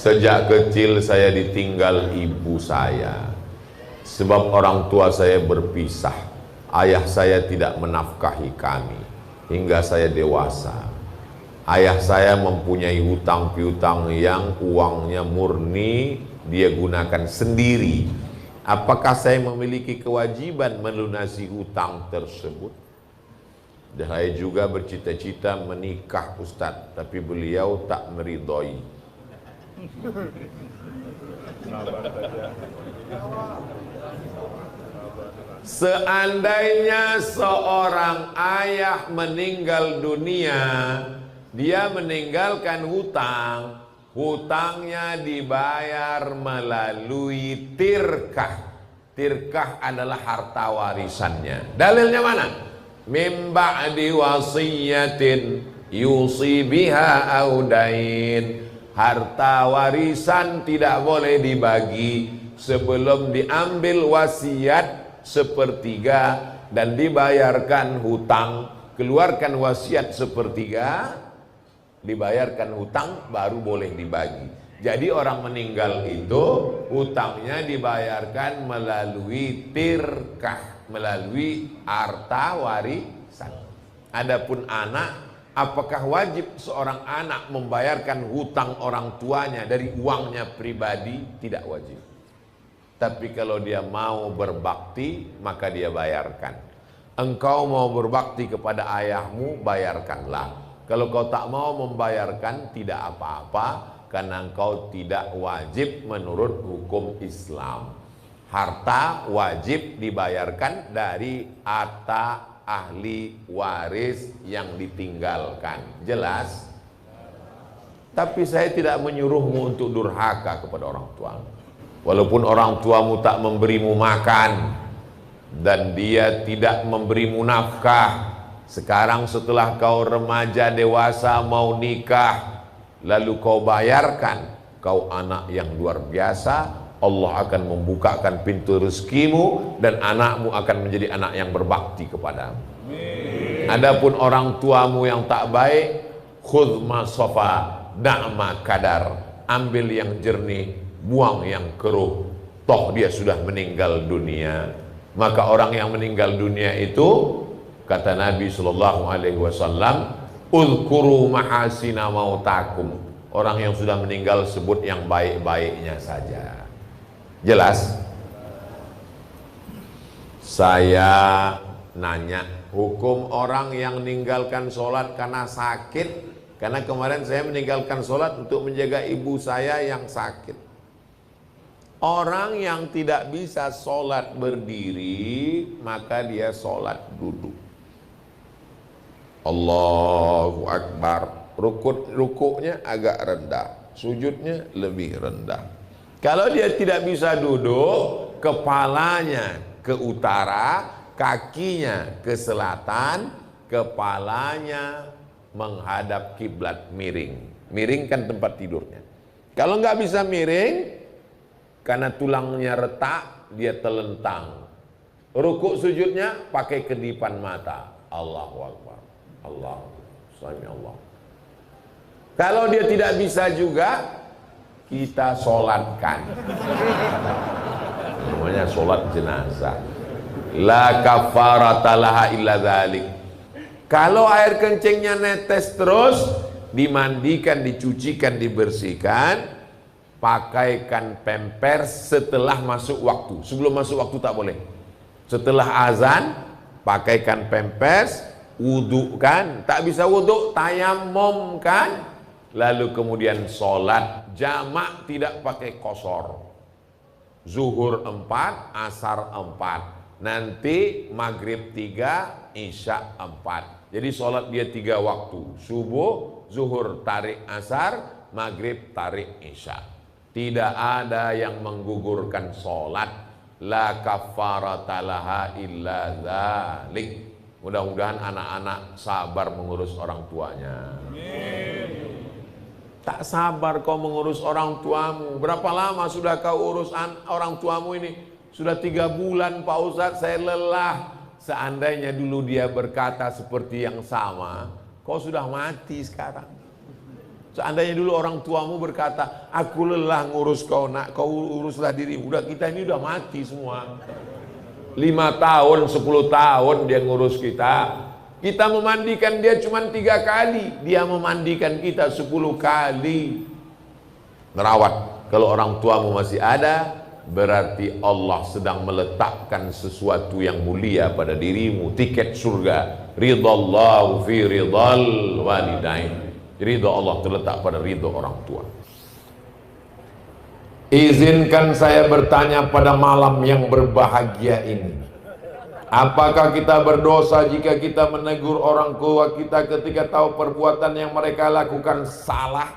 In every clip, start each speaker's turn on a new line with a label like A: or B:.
A: Sejak kecil saya ditinggal ibu saya. Sebab orang tua saya berpisah. Ayah saya tidak menafkahi kami hingga saya dewasa. Ayah saya mempunyai hutang piutang yang uangnya murni dia gunakan sendiri. Apakah saya memiliki kewajiban melunasi hutang tersebut? Dan saya juga bercita-cita menikah Ustadz, tapi beliau tak meridhoi. Seandainya seorang ayah meninggal dunia, dia meninggalkan hutang, hutangnya dibayar melalui tirkah. Tirkah adalah harta warisannya. Dalilnya mana? Min ba'di wasiyatin yusi biha audain. Harta warisan tidak boleh dibagi sebelum diambil wasiat sepertiga dan dibayarkan hutang. Keluarkan wasiat sepertiga, dibayarkan hutang, baru boleh dibagi. Jadi orang meninggal itu hutangnya dibayarkan melalui tirkah, melalui harta warisan. Adapun anak, apakah wajib seorang anak membayarkan hutang orang tuanya dari uangnya pribadi? Tidak wajib. Tapi kalau dia mau berbakti, maka dia bayarkan. Engkau mau berbakti kepada ayahmu, bayarkanlah. Kalau kau tak mau membayarkan, tidak apa-apa, karena engkau tidak wajib menurut hukum Islam. Harta wajib dibayarkan dari harta ahli waris yang ditinggalkan. Jelas? Tapi saya tidak menyuruhmu untuk durhaka kepada orang tua. Walaupun orang tuamu tak memberimu makan dan dia tidak memberimu nafkah, sekarang setelah kau remaja dewasa mau nikah, lalu kau bayarkan, kau anak yang luar biasa. Allah akan membukakan pintu rezekimu dan anakmu akan menjadi anak yang berbakti kepadamu. Adapun orang tuamu yang tak baik, khudh ma safa da'ma kadar, ambil yang jernih, buang yang keruh. Toh dia sudah meninggal dunia. Maka orang yang meninggal dunia itu, kata Nabi SAW, uzkuru mahasina mautakum. Orang yang sudah meninggal sebut yang baik-baiknya saja. Jelas? Saya nanya, hukum orang yang meninggalkan sholat karena sakit. Karena kemarin saya meninggalkan sholat untuk menjaga ibu saya yang sakit. Orang yang tidak bisa sholat berdiri, maka dia sholat duduk. Allahu Akbar. Rukuknya agak rendah, sujudnya lebih rendah. Kalau dia tidak bisa duduk, kepalanya ke utara, kakinya ke selatan, kepalanya menghadap kiblat, miring. Miring kan tempat tidurnya. Kalau nggak bisa miring, karena tulangnya retak, dia telentang. Rukuk sujudnya pakai kedipan mata. Allahu Akbar. Allah. Sami Allah. Kalau dia tidak bisa juga, kita sholatkan. Namanya sholat jenazah. La kafarata laha illa dzalik. Kalau air kencingnya netes terus, dimandikan, dicucikan, dibersihkan, pakaikan pampers setelah masuk waktu. Sebelum masuk waktu tak boleh. Setelah azan, pakaikan pampers, wudu kan, tak bisa wudu, tayamum kan, lalu kemudian sholat jamak, tidak pakai qashar. Zuhur 4, asar 4, nanti maghrib 3, isya 4. Jadi sholat dia 3 waktu, subuh, zuhur, tarik asar, maghrib, tarik isya. Tidak ada yang menggugurkan sholat. La kafarata laha illa dzalik. Mudah-mudahan anak-anak sabar mengurus orang tuanya. Tak sabar kau mengurus orang tuamu. Berapa lama sudah kau urus orang tuamu ini? Sudah 3 bulan Pak Ustadz, saya lelah. Seandainya dulu dia berkata seperti yang sama, kau sudah mati sekarang. Seandainya dulu orang tuamu berkata, aku lelah ngurus kau nak, kau uruslah diri. Udah kita ini udah mati semua. 5 tahun, 10 tahun dia ngurus kita. Kita memandikan dia cuma 3 kali, dia memandikan kita 10 kali. Merawat. Kalau orang tuamu masih ada, berarti Allah sedang meletakkan sesuatu yang mulia pada dirimu. Tiket surga. Ridallahu fi ridal walidain. Ridho Allah terletak pada ridho orang tua. Izinkan saya bertanya pada malam yang berbahagia ini. Apakah kita berdosa jika kita menegur orang tua kita ketika tahu perbuatan yang mereka lakukan salah?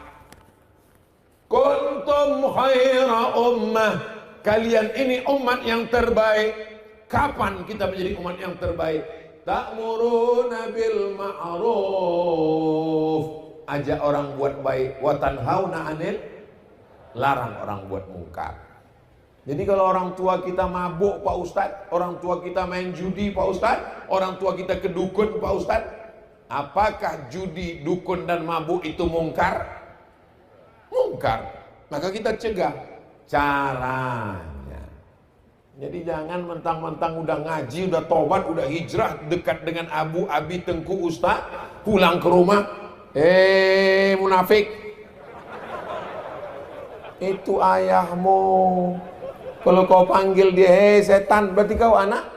A: Kuntum khaira ummah. Kalian ini umat yang terbaik. Kapan kita menjadi umat yang terbaik? Ta'muruna bil ma'ruf. Ajak orang buat baik, wa tanhauna 'anil, larang orang buat mungkar. Jadi kalau orang tua kita mabuk Pak Ustadz, orang tua kita main judi Pak Ustadz, orang tua kita ke dukun Pak Ustadz, apakah judi, dukun dan mabuk itu mungkar? Mungkar. Maka kita cegah. Caranya, jadi jangan mentang-mentang udah ngaji, udah tobat, udah hijrah, dekat dengan Abu Abi Tengku Ustadz, pulang ke rumah, munafik, itu ayahmu. Kalau kau panggil dia, setan, berarti kau anak.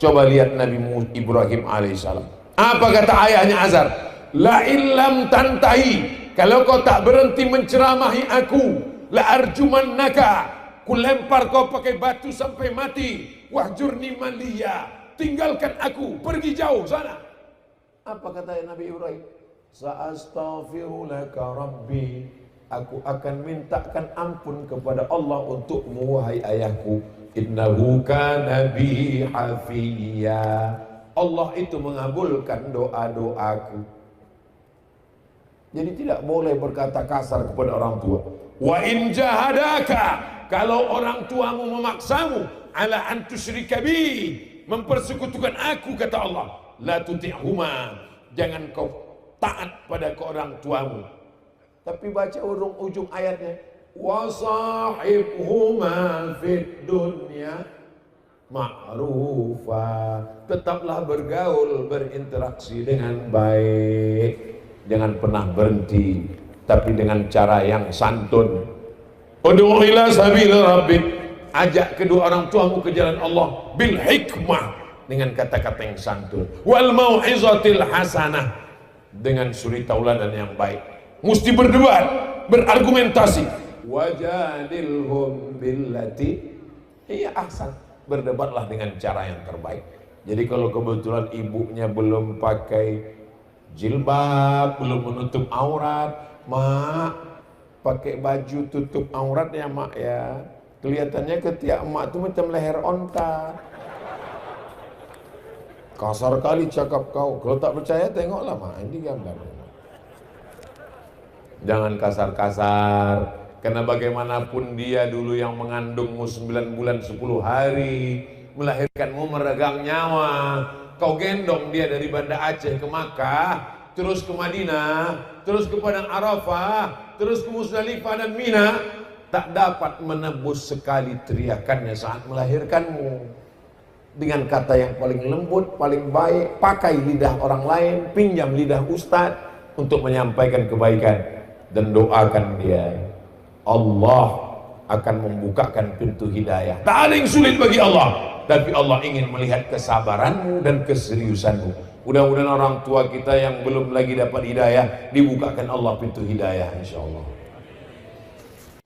A: Coba lihat Nabi Ibrahim alaihissalam. Apa kata ayahnya Azar? La illam tantahi, kalau kau tak berhenti menceramahi aku, la arjumannaka, ku lempar kau pakai batu sampai mati. Wahjurni maliya, tinggalkan aku, pergi jauh sana. Apa kata Nabi Ibrahim? Sa'astaghfirulaka rabbi, aku akan mintakan ampun kepada Allah untukmu wahai ayahku. Innahu kana bi hafiya, Allah itu mengabulkan doa-doaku. Jadi tidak boleh berkata kasar kepada orang tua. Wa in jahadaka, kalau orang tuamu memaksamu ala an tusyrika bi, mempersekutukan aku, kata Allah, la tuti'huma, jangan kau taat pada ke orang tuamu. Tapi baca ujung ayatnya, wa sahibhuma fid dunya ma'rufa, tetaplah bergaul, berinteraksi dengan baik, jangan pernah berhenti, tapi dengan cara yang santun. Ud'u ila sabil rabbik, ajak kedua orang tuamu ke jalan Allah bil hikmah, dengan kata-kata yang santun, wal mau'izatil hasanah, dengan suri tauladan yang baik. Mesti berdebat, berargumentasi. Wajadilhum billati hiya ahsan, berdebatlah dengan cara yang terbaik. Jadi kalau kebetulan ibunya belum pakai jilbab, belum menutup aurat, mak pakai baju tutup aurat ya mak ya, kelihatannya ketiak emak itu macam leher onta. Kasar kali cakap kau. Kalau tak percaya tengoklah mak, ini gambar. Jangan kasar-kasar, karena bagaimanapun dia dulu yang mengandungmu 9 bulan 10 hari, melahirkanmu meregang nyawa. Kau gendong dia dari Banda Aceh ke Makkah, terus ke Madinah, terus ke Padang Arafah, terus ke Musdalifah dan Mina, tak dapat menebus sekali teriakannya saat melahirkanmu. Dengan kata yang paling lembut, paling baik, pakai lidah orang lain, pinjam lidah ustadz untuk menyampaikan kebaikan, dan doakan dia. Allah akan membukakan pintu hidayah. Tak ada yang sulit bagi Allah, tapi Allah ingin melihat kesabaranmu dan keseriusanmu. Mudah-mudahan orang tua kita yang belum lagi dapat hidayah, dibukakan Allah pintu hidayah insyaallah.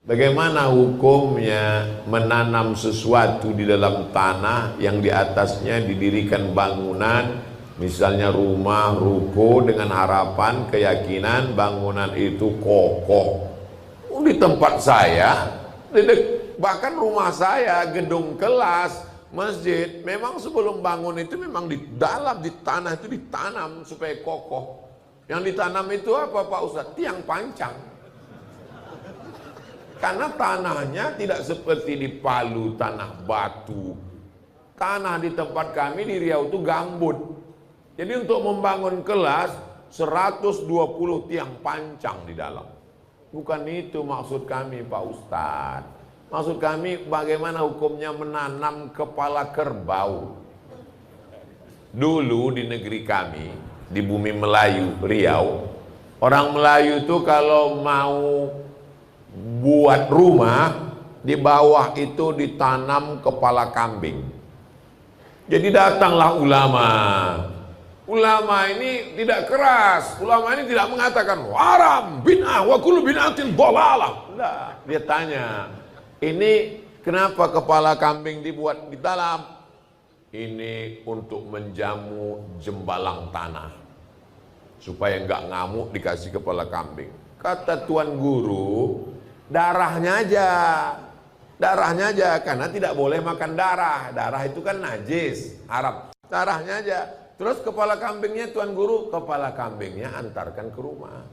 A: Bagaimana hukumnya menanam sesuatu di dalam tanah yang di atasnya didirikan bangunan, misalnya rumah, ruko, dengan harapan, keyakinan bangunan itu kokoh. Di tempat saya, bahkan rumah saya, gedung kelas, masjid, memang sebelum bangun itu memang di dalam, di tanah itu ditanam supaya kokoh. Yang ditanam itu apa Pak Ustadz? Tiang pancang. Karena tanahnya tidak seperti di Palu, tanah batu. Tanah di tempat kami di Riau itu gambut. Jadi untuk membangun kelas, 120 tiang pancang di dalam. Bukan itu maksud kami Pak Ustadz. Maksud kami bagaimana hukumnya menanam kepala kerbau. Dulu di negeri kami, di bumi Melayu, Riau, orang Melayu itu kalau mau buat rumah, di bawah itu ditanam kepala kambing. Jadi datanglah ulama. Ulama ini tidak keras, ulama ini tidak mengatakan haram, bid'ah, wa kullu bid'atin dhalalah. Nah, dia tanya, ini kenapa kepala kambing dibuat di dalam? Ini untuk menjamu jembalang tanah, supaya enggak ngamuk dikasih kepala kambing. Kata Tuan Guru, darahnya aja, karena tidak boleh makan darah. Darah itu kan najis, haram. Darahnya aja. Terus kepala kambingnya Tuan Guru, kepala kambingnya antarkan ke rumah.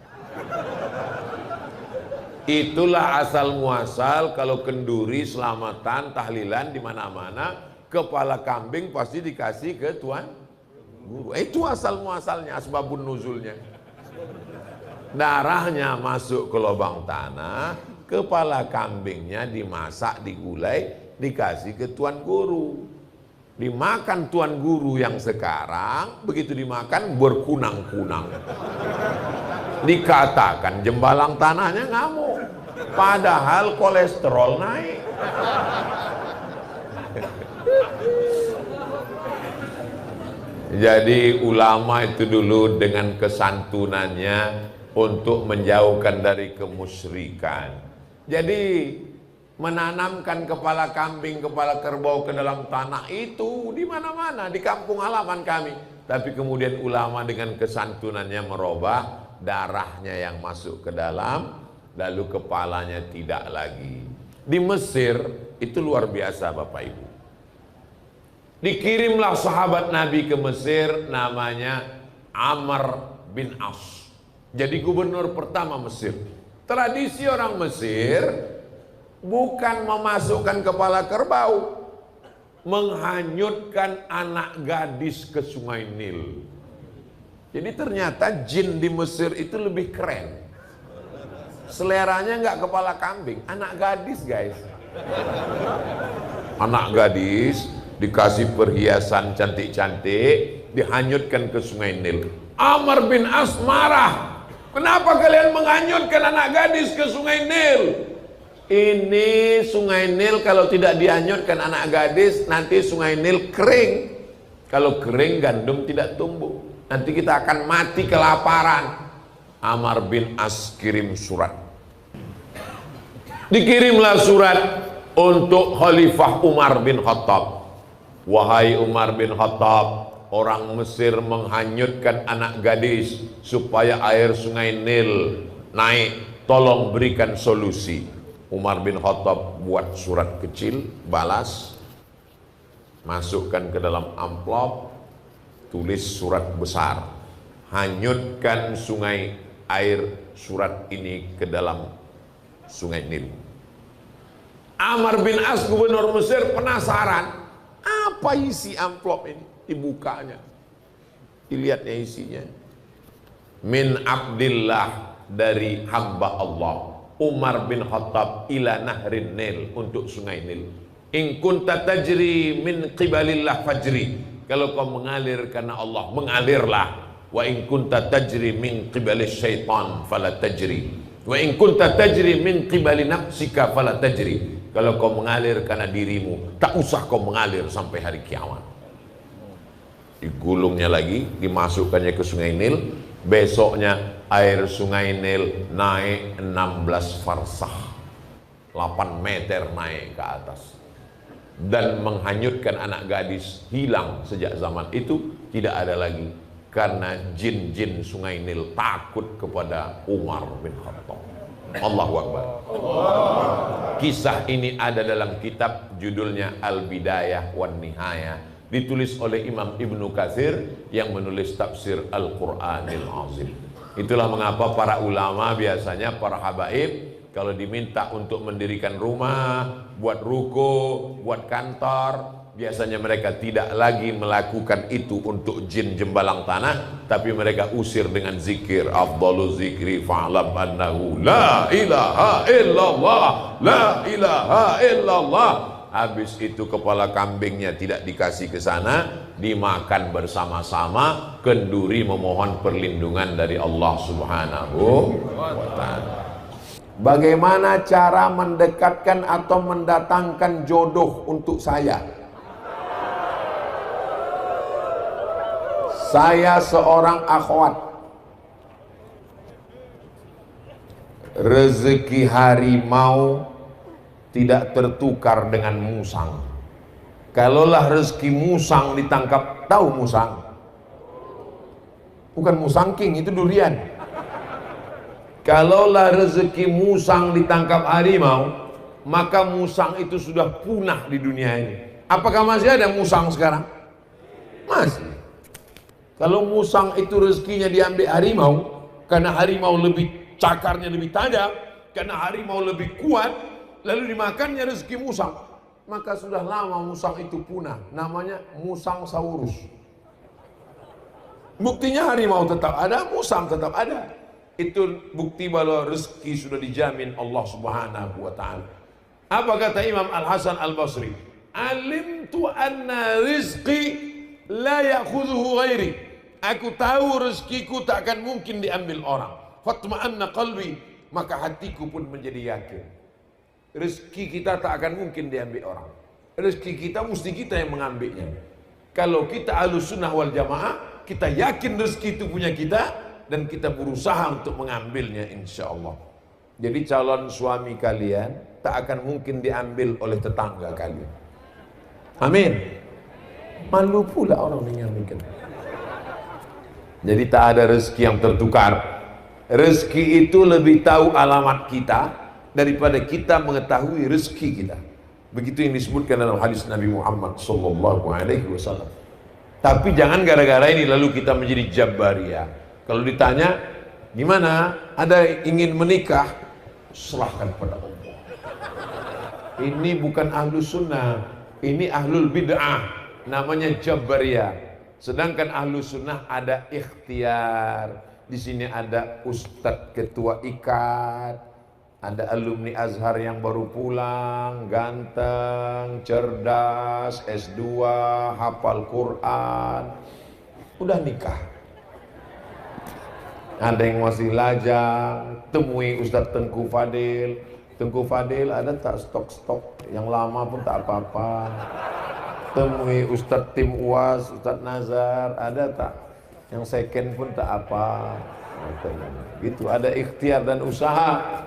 A: Itulah asal muasal kalau kenduri, selamatan, tahlilan di mana-mana, kepala kambing pasti dikasih ke Tuan Guru. Itu asal muasalnya, asbabun nuzulnya. Darahnya masuk ke lubang tanah, kepala kambingnya dimasak, digulai, dikasih ke Tuan Guru. Dimakan Tuan Guru yang sekarang, begitu dimakan berkunang-kunang. Dikatakan jembalang tanahnya ngamuk, padahal kolesterol naik. Jadi ulama itu dulu dengan kesantunannya untuk menjauhkan dari kemusyrikan. Jadi menanamkan kepala kambing, kepala kerbau ke dalam tanah itu di mana-mana, di kampung halaman kami. Tapi kemudian ulama dengan kesantunannya merubah, darahnya yang masuk ke dalam, lalu kepalanya tidak lagi. Di Mesir itu luar biasa Bapak Ibu. Dikirimlah sahabat Nabi ke Mesir, namanya Amr bin As. Jadi gubernur pertama Mesir. Tradisi orang Mesir bukan memasukkan kepala kerbau, menghanyutkan anak gadis ke Sungai Nil. Jadi ternyata jin di Mesir itu lebih keren. Seleranya nggak kepala kambing, anak gadis guys. Anak gadis dikasih perhiasan cantik-cantik, dihanyutkan ke Sungai Nil. Amr bin As marah. Kenapa kalian menghanyutkan anak gadis ke Sungai Nil? Ini Sungai Nil kalau tidak dihanyutkan anak gadis, nanti Sungai Nil kering. Kalau kering gandum tidak tumbuh. Nanti kita akan mati kelaparan. Amr bin As kirim surat. Dikirimlah surat untuk Khalifah Umar bin Khattab. Wahai Umar bin Khattab, orang Mesir menghanyutkan anak gadis supaya air Sungai Nil naik. Tolong berikan solusi. Umar bin Khattab buat surat kecil, balas, masukkan ke dalam amplop, tulis surat besar, hanyutkan sungai air surat ini ke dalam Sungai Nil. Amr bin As gubernur Mesir penasaran, apa isi amplop ini? Dibukanya, dilihatnya isinya. Min Abdillah, dari hamba Allah Umar bin Khattab, ila nahrin Nil, untuk Sungai Nil. In kunta tajri min qibalillah fajri, kalau kau mengalir karena Allah, mengalirlah. Wa in kunta tajri min qibalis syaitan fala tajri, wa in kunta tajri min qibali nafsika fala tajri, kalau kau mengalir karena dirimu, tak usah kau mengalir sampai hari kiamat. Digulungnya lagi, dimasukkannya ke Sungai Nil. Besoknya air Sungai Nil naik 16 farsah, 8 meter naik ke atas, dan menghanyutkan anak gadis. Hilang sejak zaman itu, tidak ada lagi, karena jin-jin Sungai Nil takut kepada Umar bin Khattab. Allahu Akbar. Kisah ini ada dalam kitab judulnya Al-Bidayah wan Nihayah, ditulis oleh Imam Ibnu Katsir yang menulis tafsir Al-Quranil Azim. Itulah mengapa para ulama biasanya, para habaib, kalau diminta untuk mendirikan rumah, buat ruko, buat kantor, biasanya mereka tidak lagi melakukan itu untuk jin jembalang tanah, tapi mereka usir dengan zikir. Afdalu zikri fa'lam annahu la ilaha illallah, la ilaha illallah. Habis itu kepala kambingnya tidak dikasih ke sana, dimakan bersama-sama, kenduri memohon perlindungan dari Allah Subhanahu wa ta'ala. Bagaimana cara mendekatkan atau mendatangkan jodoh untuk saya? Saya seorang akhwat. Rezeki harimau tidak tertukar dengan musang. Kalaulah rezeki musang ditangkap, tahu musang? Bukan musang king, itu durian. Kalaulah rezeki musang ditangkap harimau, maka musang itu sudah punah di dunia ini. Apakah masih ada musang sekarang? Masih. Kalau musang itu rezekinya diambil harimau, karena harimau lebih cakarnya lebih tajam, karena harimau lebih kuat, lalu dimakannya rezeki musang, maka sudah lama musang itu punah. Namanya musang saurus. Buktinya harimau tetap ada, musang tetap ada. Itu bukti bahwa rezeki sudah dijamin Allah Subhanahu wa ta'ala. Apa kata Imam Al-Hasan Al-Basri? Alimtu anna rizqi la ya'khudhuhu ghairi. Aku tahu rezekiku tak akan mungkin diambil orang. Fatma'anna qalbi, maka hatiku pun menjadi yakin. Rezeki kita tak akan mungkin diambil orang. Rezeki kita mesti kita yang mengambilnya. Kalau kita Ahlus Sunnah wal Jamaah, kita yakin rezeki itu punya kita, dan kita berusaha untuk mengambilnya insya Allah. Jadi calon suami kalian tak akan mungkin diambil oleh tetangga kalian. Amin. Malu pula orang yang mikir. Jadi tak ada rezeki yang tertukar. Rezeki itu lebih tahu alamat kita daripada kita mengetahui rezeki kita. Begitu yang disebutkan dalam hadis Nabi Muhammad SAW. Tapi jangan gara-gara ini lalu kita menjadi Jabariyah. Kalau ditanya, gimana? Ada ingin menikah? Serahkan pada Allah. Ini bukan Ahlus Sunnah, ini Ahlul Bid'ah, namanya Jabariyah. Sedangkan Ahlus Sunnah ada ikhtiar. Di sini ada Ustadz Ketua Ikat, ada alumni Azhar yang baru pulang, ganteng, cerdas, S2, hafal Quran, udah nikah. Ada yang masih lajang, temui Ustadz Tengku Fadil. Tengku Fadil ada tak stok-stok yang lama pun tak apa-apa. Temui Ustadz Tim Uas, Ustadz Nazar, ada tak yang second pun tak apa. Gitu, ada ikhtiar dan usaha.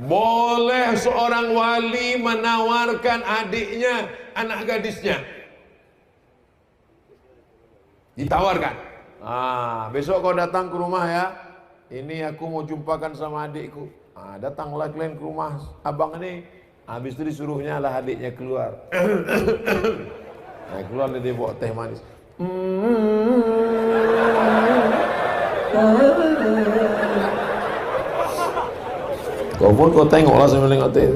A: Boleh seorang wali menawarkan adiknya, anak gadisnya, ditawarkan. Besok kau datang ke rumah ya. Ini aku mau jumpakan sama adikku. Datanglah kalian ke rumah abang ini. Habis itu disuruhnya lah adiknya keluar. Keluar dia bawa teh manis. Kau pun kau tengoklah sambil nengok teh.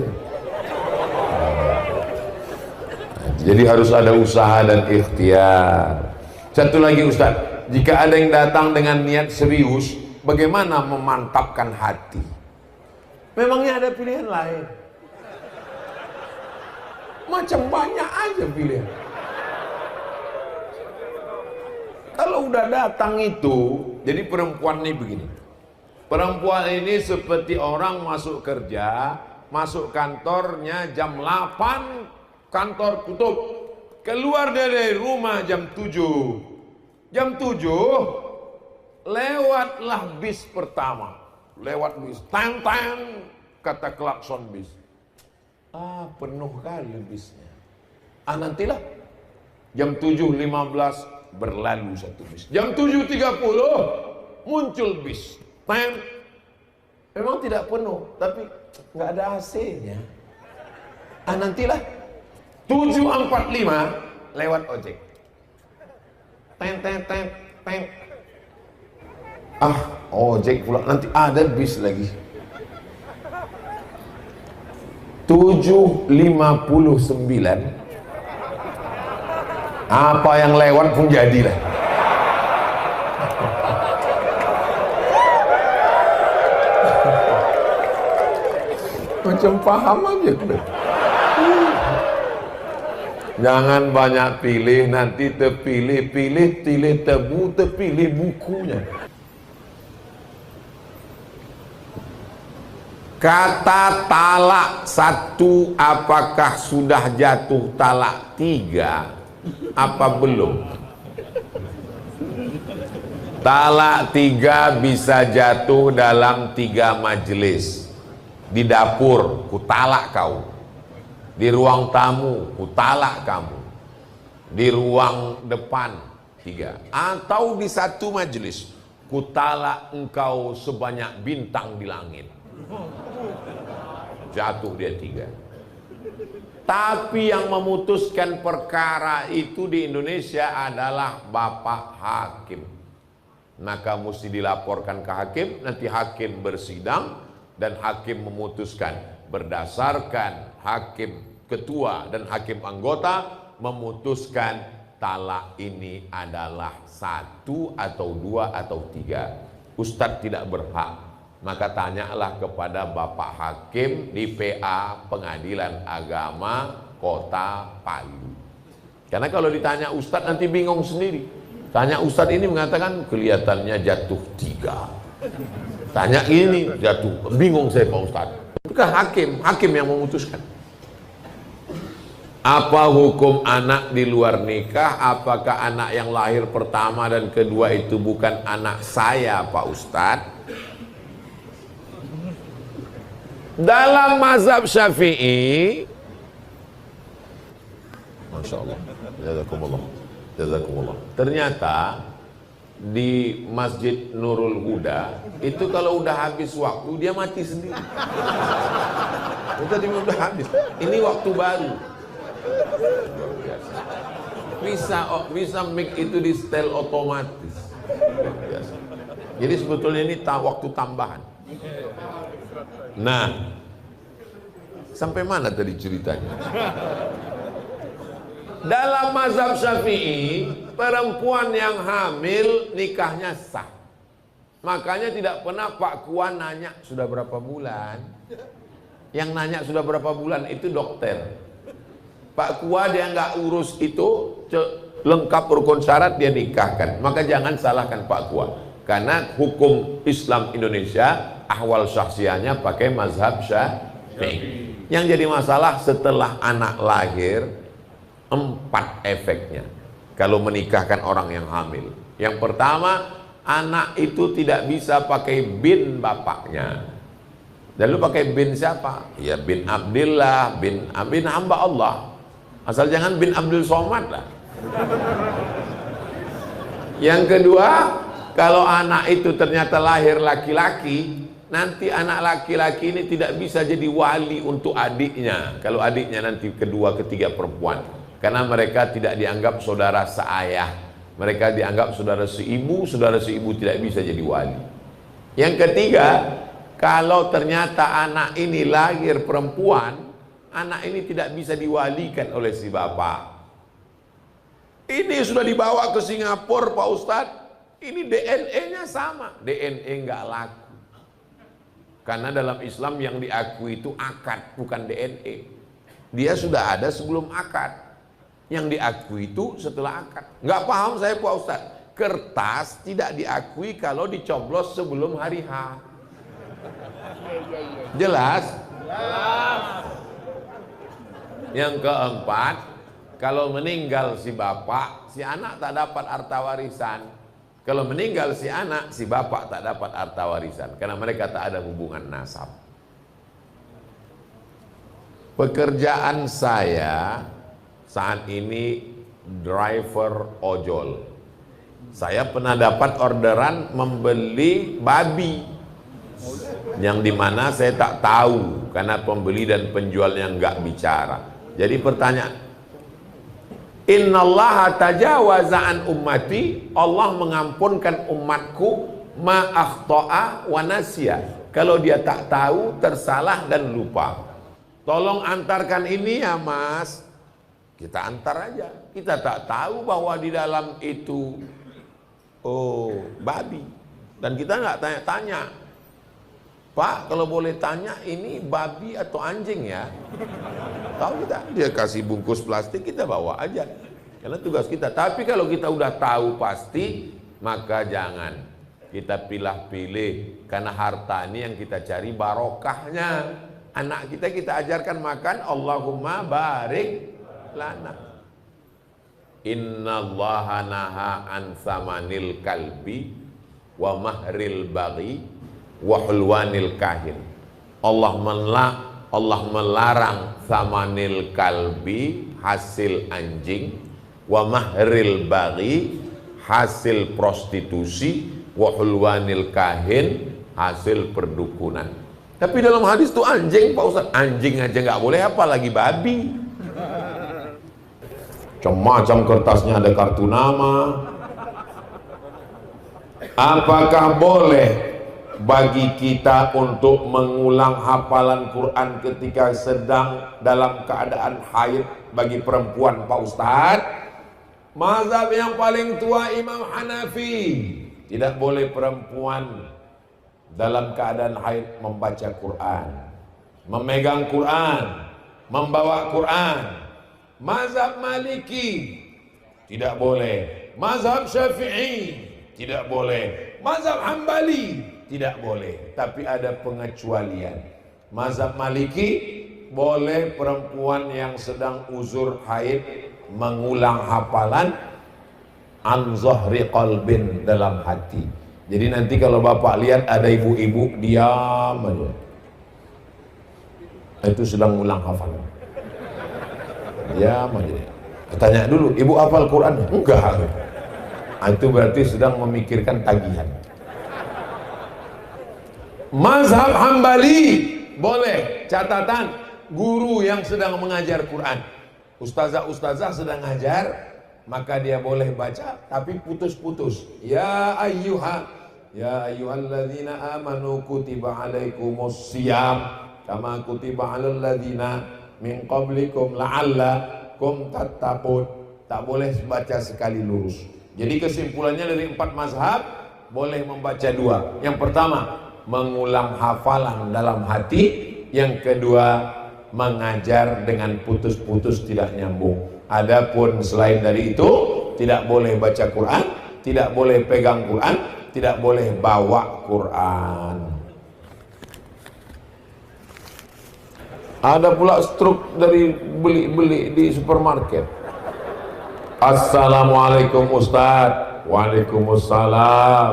A: Jadi harus ada usaha dan ikhtiar. Satu lagi Ustaz, jika ada yang datang dengan niat serius, bagaimana memantapkan hati? Memangnya ada pilihan lain? Macam banyak aja pilihan. Kalau udah datang itu, jadi perempuan ini begini. Perempuan ini seperti orang masuk kerja, masuk kantornya jam 8, kantor tutup. Keluar dari rumah jam 7. Jam 7 lewatlah bis pertama. Lewat bis, tang-tang, kata klakson bis. Penuh kali bisnya. Nantilah jam 7.15 berlalu satu bis. Jam 7.30 muncul bis. Tang. Memang tidak penuh, tapi nggak ada AC-nya. Nantilah 7.45 lewat ojek. Teng teng teng teng. Ojek pula, nanti ada bis lagi. 7.59 Apa yang lewat pun jadilah. Macam paham aja. Jangan banyak pilih, nanti terpilih-pilih, pilih tebu, terpilih bukunya. Kata talak satu, apakah sudah jatuh talak tiga? Apa belum? Talak tiga bisa jatuh dalam 3 majelis. Di dapur, ku talak kau. Di ruang tamu, ku talak kamu. Di ruang depan, 3. Atau di satu majelis, ku talak engkau sebanyak bintang di langit. Jatuh dia 3. Tapi yang memutuskan perkara itu di Indonesia adalah Bapak Hakim. Maka mesti dilaporkan ke hakim, nanti hakim bersidang dan hakim memutuskan berdasarkan hakim ketua dan hakim anggota memutuskan talak ini adalah 1 atau 2 atau 3. Ustadz tidak berhak. Maka tanyalah kepada Bapak Hakim di PA Pengadilan Agama Kota Palu. Karena kalau ditanya Ustadz nanti bingung sendiri. Tanya Ustadz ini mengatakan kelihatannya jatuh 3. Tanya ini jatuh, bingung saya Pak Ustadz. Itu kan hakim yang memutuskan. Apa hukum anak di luar nikah? Apakah anak yang lahir pertama dan kedua itu bukan anak saya Pak Ustadz? Dalam mazhab Syafi'i, Masya Allah, jazakumullah, jazakumullah. Ternyata di Masjid Nurul Huda itu kalau udah habis waktu dia mati sendiri. Tadi udah habis. Ini waktu baru. Bisa mic itu di setel otomatis. Biasa. Jadi sebetulnya ini waktu tambahan. Nah, sampai mana tadi ceritanya? Dalam mazhab Syafi'i, perempuan yang hamil nikahnya sah. Makanya tidak pernah Pak Kua nanya sudah berapa bulan. Yang nanya sudah berapa bulan itu dokter. Pak Kua dia nggak urus itu, lengkap rukun syarat dia nikahkan. Maka jangan salahkan Pak Kua. Karena hukum Islam Indonesia ahwal syakhsiahnya pakai mazhab Syafi'i. Yang jadi masalah setelah anak lahir 4 efeknya kalau menikahkan orang yang hamil. Yang pertama, anak itu tidak bisa pakai bin bapaknya. Lalu pakai bin siapa? Ya bin Abdillah, bin hamba Allah. Asal jangan bin Abdul Somad lah. Yang kedua, kalau anak itu ternyata lahir laki-laki, nanti anak laki-laki ini tidak bisa jadi wali untuk adiknya. Kalau adiknya nanti kedua, ketiga perempuan. Karena mereka tidak dianggap saudara seayah. Mereka dianggap saudara seibu tidak bisa jadi wali. Yang ketiga, kalau ternyata anak ini lahir perempuan, anak ini tidak bisa diwalikan oleh si bapak. Ini sudah dibawa ke Singapura Pak Ustadz. Ini DNA-nya sama, DNA nggak laku. Karena dalam Islam yang diakui itu akad, bukan DNA. Dia sudah ada sebelum akad. Yang diakui itu setelah akad. Nggak paham saya Pak Ustadz. Kertas tidak diakui kalau dicoblos sebelum hari H. Jelas? Yang keempat, kalau meninggal si bapak, si anak tak dapat harta warisan. Kalau meninggal si anak, si bapak tak dapat harta warisan karena mereka tak ada hubungan nasab. Pekerjaan saya saat ini driver ojol. Saya pernah dapat orderan membeli babi yang dimana saya tak tahu karena pembeli dan penjualnya nggak bicara. Jadi pertanyaan, Innallaha tajawaza an ummati, Allah mengampunkan umatku ma akhta'a wa nasya. Kalau dia tak tahu, tersalah dan lupa. Tolong antarkan ini ya Mas. Kita antar aja. Kita tak tahu bahwa di dalam itu babi. Dan kita nggak tanya-tanya. Pak, kalau boleh tanya, ini babi atau anjing ya? Tahu kita, dia kasih bungkus plastik, kita bawa aja. Karena tugas kita. Tapi kalau kita udah tahu pasti, maka jangan kita pilih-pilih. Karena harta ini yang kita cari barokahnya. Anak kita ajarkan makan, Allahumma barik lana. Innallaha naha an samanil kalbi wa mahril baghi wa hulwanil kahin. Allah melarang samanil kalbi, hasil anjing, wa mahril baghi, hasil prostitusi, wa hulwanil kahin, hasil perdukunan. Tapi dalam hadis itu anjing, Pak Ustaz. Anjing aja nggak boleh, apalagi babi. Macam-macam kertasnya ada kartu nama. Apakah boleh bagi kita untuk mengulang hafalan Quran ketika sedang dalam keadaan haid bagi perempuan, Pak Ustaz? Mazhab yang paling tua Imam Hanafi, tidak boleh perempuan dalam keadaan haid membaca Quran, memegang Quran, membawa Quran. Mazhab Maliki tidak boleh, mazhab Syafi'i tidak boleh, mazhab Hambali tidak boleh. Tapi ada pengecualian. Mazhab Maliki boleh perempuan yang sedang uzur haid mengulang hafalan an zahri qalbin, dalam hati. Jadi nanti kalau bapak lihat ada ibu-ibu diam aja, itu sedang ngulang hafalan. Diam aja. Tanya dulu, ibu hafal Quran? Enggak. Itu berarti sedang memikirkan tagihan. Mazhab Hambali boleh, catatan guru yang sedang mengajar Quran, ustazah sedang ngajar, maka dia boleh baca tapi putus-putus. Ya ayyuhalladzina amanu kutiba alaikumus syiyam kama kutiba alal ladzina min qablikum la'allakum tattaqun. Tak boleh baca sekali lurus. Jadi kesimpulannya dari 4 mazhab boleh membaca 2. Yang pertama, mengulang hafalan dalam hati. Yang kedua, mengajar dengan putus-putus, tidak nyambung. Adapun selain dari itu, tidak boleh baca Quran, tidak boleh pegang Quran, tidak boleh bawa Quran. Ada pula struk dari beli-beli di supermarket. Assalamualaikum Ustaz. Waalaikumsalam.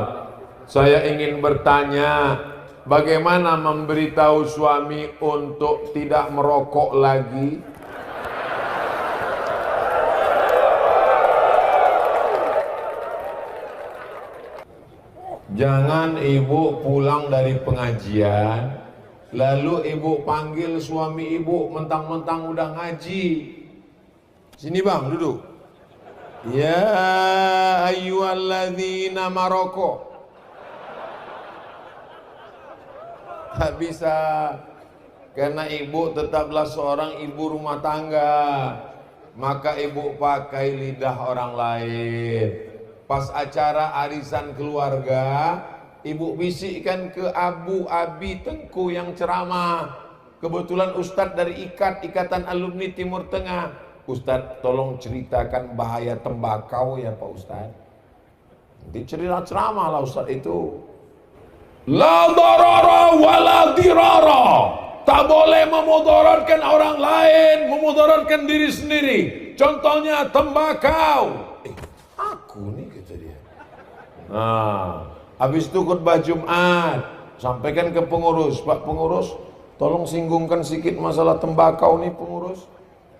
A: Saya ingin bertanya, bagaimana memberitahu suami untuk tidak merokok lagi? Jangan ibu pulang dari pengajian, lalu ibu panggil suami ibu mentang-mentang udah ngaji. Sini bang, duduk. Ya ayyuhalladzina maroko. Tak bisa, karena ibu tetaplah seorang ibu rumah tangga, maka ibu pakai lidah orang lain. Pas acara arisan keluarga, ibu bisikkan ke Abu Abi Tengku yang ceramah. Kebetulan Ustadz dari Ikatan Alumni Timur Tengah. Ustadz, tolong ceritakan bahaya tembakau ya Pak Ustadz. Nanti cerita ceramah lah Ustadz itu. La darara wa la dirara. Tak boleh memudaratkan orang lain, memudaratkan diri sendiri. Contohnya tembakau. Aku nih kata dia. Nah, habis itu khutbah Jumat, sampaikan ke pengurus, Pak pengurus, tolong singgungkan sedikit masalah tembakau nih pengurus.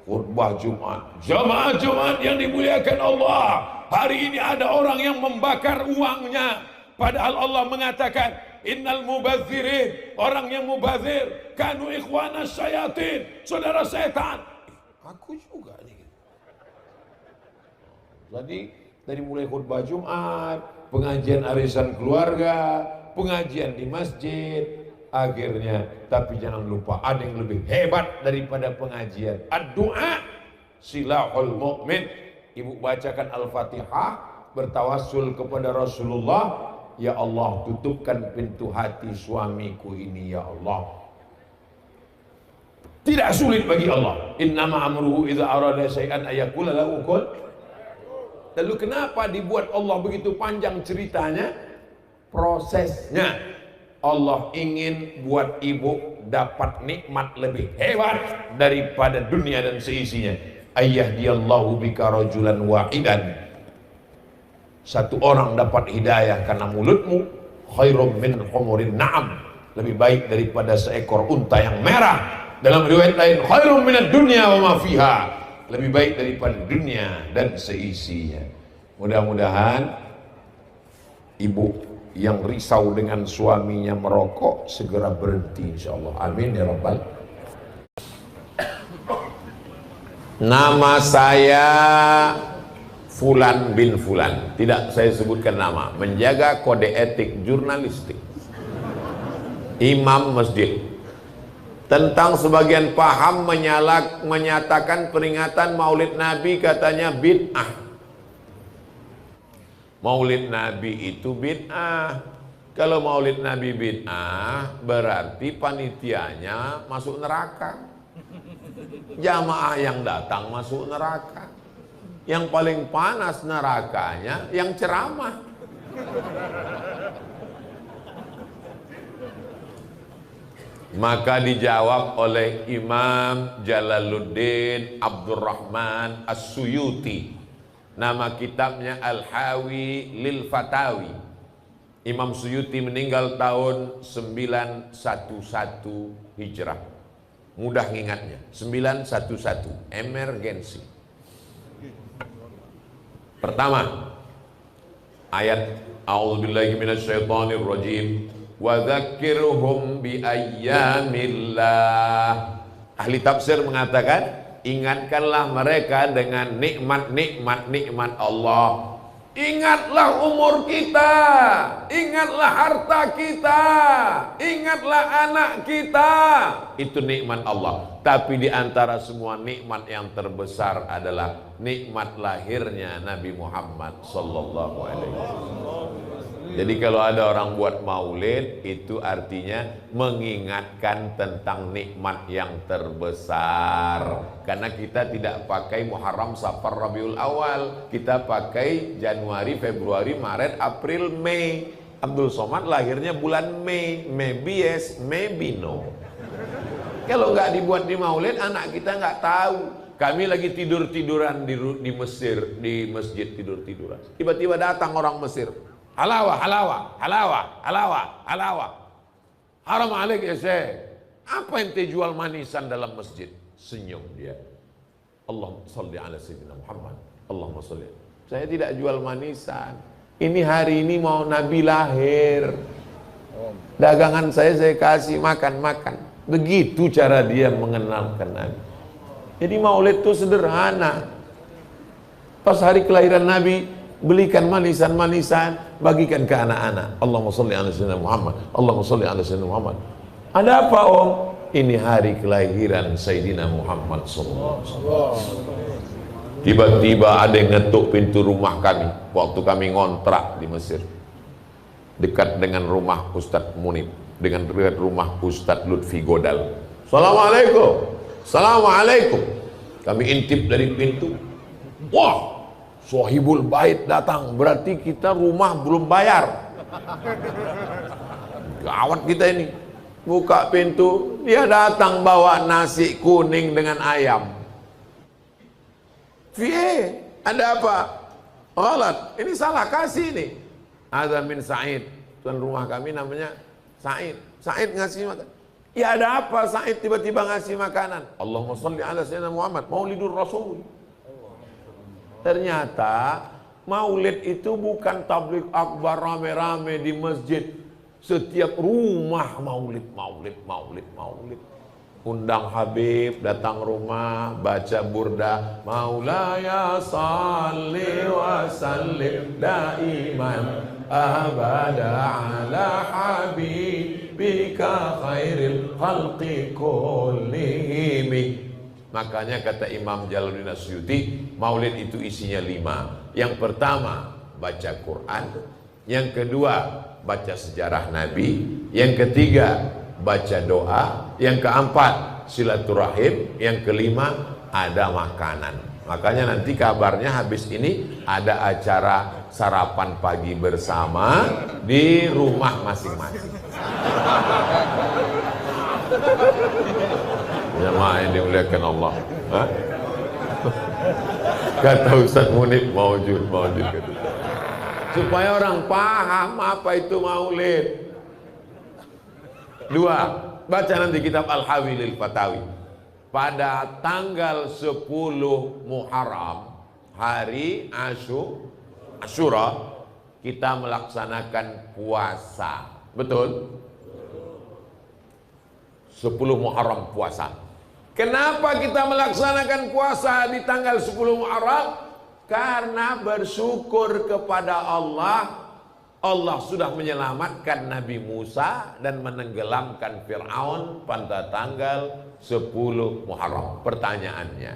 A: Khutbah Jumat, jamaah Jumat yang dimuliakan Allah. Hari ini ada orang yang membakar uangnya, padahal Allah mengatakan innal mubadzirin, orang yang mubazir kanu ikhwana syayatin, saudara setan. Aku juga nih. Jadi dari mulai khutbah Jumat, pengajian arisan keluarga, pengajian di masjid, akhirnya, tapi jangan lupa ada yang lebih hebat daripada pengajian. Ad-du'a, silahul mu'min. Ibu bacakan Al-Fatihah, bertawassul kepada Rasulullah. Ya Allah, tutupkan pintu hati suamiku ini ya Allah. Tidak sulit bagi Allah. Innama amruhu idza arada syai'an ayaqula lahu kun. Lalu kenapa dibuat Allah begitu panjang ceritanya? Prosesnya. Allah ingin buat ibu dapat nikmat lebih hebat daripada dunia dan seisinya. Ayyahdiyallahu bika rajulan wahidan. Satu orang dapat hidayah karena mulutmu, khairum min humurin na'am. Lebih baik daripada seekor unta yang merah. Dalam riwayat lain, khairum minad dunya wa ma fiha. Lebih baik daripada dunia dan seisinya. Mudah-mudahan ibu yang risau dengan suaminya merokok segera berhenti insyaallah. Amin ya rabbal. Nama saya Fulan bin Fulan. Tidak saya sebutkan nama. Menjaga kode etik jurnalistik. Imam masjid. Tentang sebagian paham menyatakan peringatan Maulid Nabi katanya bid'ah. Maulid Nabi itu bid'ah. Kalau Maulid Nabi bid'ah berarti panitianya masuk neraka. Jamaah yang datang masuk neraka. Yang paling panas nerakanya yang ceramah. Maka dijawab oleh Imam Jalaluddin Abdurrahman As-Suyuti. Nama kitabnya Al-Hawi Lil Fatawi. Imam Suyuti meninggal tahun 911 Hijrah. Mudah ingatnya, 911, emergensi. Pertama, ayat A'udzubillahi minasyaitonirrajim. Wa dzakirhum bi ayyamillah. Ahli tafsir mengatakan, ingatkanlah mereka dengan nikmat Allah. Ingatlah umur kita, ingatlah harta kita, ingatlah anak kita. Itu nikmat Allah. Tapi di antara semua nikmat yang terbesar adalah nikmat lahirnya Nabi Muhammad sallallahu alaihi wasallam. Jadi kalau ada orang buat maulid, itu artinya mengingatkan tentang nikmat yang terbesar. Karena kita tidak pakai Muharram, Safar, Rabiul Awal. Kita pakai Januari, Februari, Maret, April, Mei. Abdul Somad lahirnya bulan Mei. Maybe yes, maybe no. Kalau nggak dibuat di maulid, anak kita nggak tahu. Kami lagi tidur-tiduran di Mesir, di masjid tidur-tiduran. Tiba-tiba datang orang Mesir. Halawa, halawa, halawa, halawa, halawa. Haram alaik ya Syekh. Apa yang jual manisan dalam masjid? Senyum dia. Allahumma salli ala sayyidina Muhammad. Allahumma salli. Saya tidak jual manisan. Ini hari ini mau Nabi lahir. Dagangan saya kasih makan-makan. Begitu cara dia mengenalkan Nabi. Jadi maulid itu sederhana. Pas hari kelahiran Nabi, belikan manisan-manisan, bagikan ke anak-anak. Allahumma sholli ala sayyidina Muhammad. Allahumma sholli ala sayyidina Muhammad. Ada apa Om? Ini hari kelahiran Sayyidina Muhammad sallallahu alaihi wasallam. Tiba-tiba ada yang ngetuk pintu rumah kami waktu kami ngontrak di Mesir. Dekat dengan rumah Ustadz Munib, dengan dekat rumah Ustadz Lutfi Godal. Assalamualaikum. Assalamualaikum. Kami intip dari pintu. Wah, Sohibul Bait datang, berarti kita rumah belum bayar. Gawat kita ini. Buka pintu, dia datang bawa nasi kuning dengan ayam. Fie, ada apa? Ghalat, ini salah kasih nih. Ada min Said, tuan rumah kami namanya Said. Said ngasih makan. Ya ada apa Said tiba-tiba ngasih makanan? Allahumma sholli ala sayyidina Muhammad, Maulidur Rasul. Ternyata maulid itu bukan tabligh akbar rame-rame di masjid. Setiap rumah maulid. Undang Habib datang rumah, baca burda. Maulaya salli wa sallim daiman abada ala habibika khairil khalqi kullihim. Makanya kata Imam Jalaluddin Asyuti, maulid itu isinya 5. Yang pertama, baca Quran. Yang kedua, baca sejarah Nabi. Yang ketiga, baca doa. Yang keempat, silaturahim. Yang kelima, ada makanan. Makanya nanti kabarnya habis ini ada acara sarapan pagi bersama di rumah masing-masing. Jamaah yang dimuliakan Allah. Hah? Kata Ustaz Munib, maujud kata. Supaya orang paham apa itu maulid. 2, baca nanti kitab Al-Hawi lil Fatawi. Pada tanggal 10 Muharram, hari Asyura, kita melaksanakan puasa. Betul? 10 Muharram puasa. Kenapa kita melaksanakan puasa di tanggal 10 Muharram? Karena bersyukur kepada Allah. Allah sudah menyelamatkan Nabi Musa dan menenggelamkan Fir'aun pada tanggal 10 Muharram. Pertanyaannya,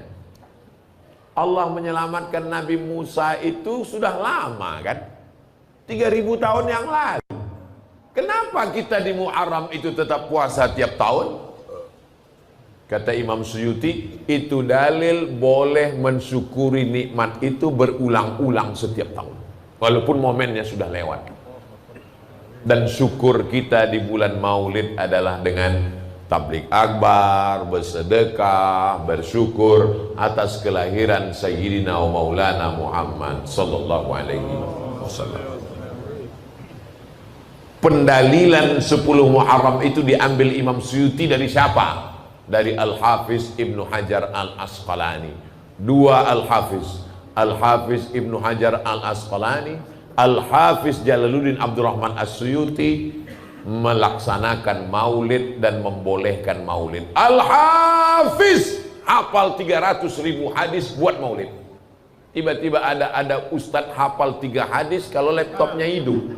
A: Allah menyelamatkan Nabi Musa itu sudah lama kan? 3000 tahun yang lalu. Kenapa kita di Muharram itu tetap puasa tiap tahun? Kata Imam Suyuti, itu dalil boleh mensyukuri nikmat itu berulang-ulang setiap tahun, walaupun momennya sudah lewat. Dan syukur kita di bulan Maulid adalah dengan tabligh akbar, bersedekah, bersyukur atas kelahiran Sayyidina wa Maulana Muhammad sallallahu alaihi wasallam. Pendalilan 10 Muharram itu diambil Imam Suyuti dari siapa? Dari Al-Hafiz Ibnu Hajar Al-Asqalani. 2 Al-Hafiz, Al-Hafiz Ibnu Hajar Al-Asqalani, Al-Hafiz Jalaluddin Abdurrahman As-Suyuti melaksanakan maulid dan membolehkan maulid. Al-Hafiz hafal 300.000 hadis buat maulid. Tiba-tiba ada ustadz hafal 3 hadis kalau laptopnya hidup.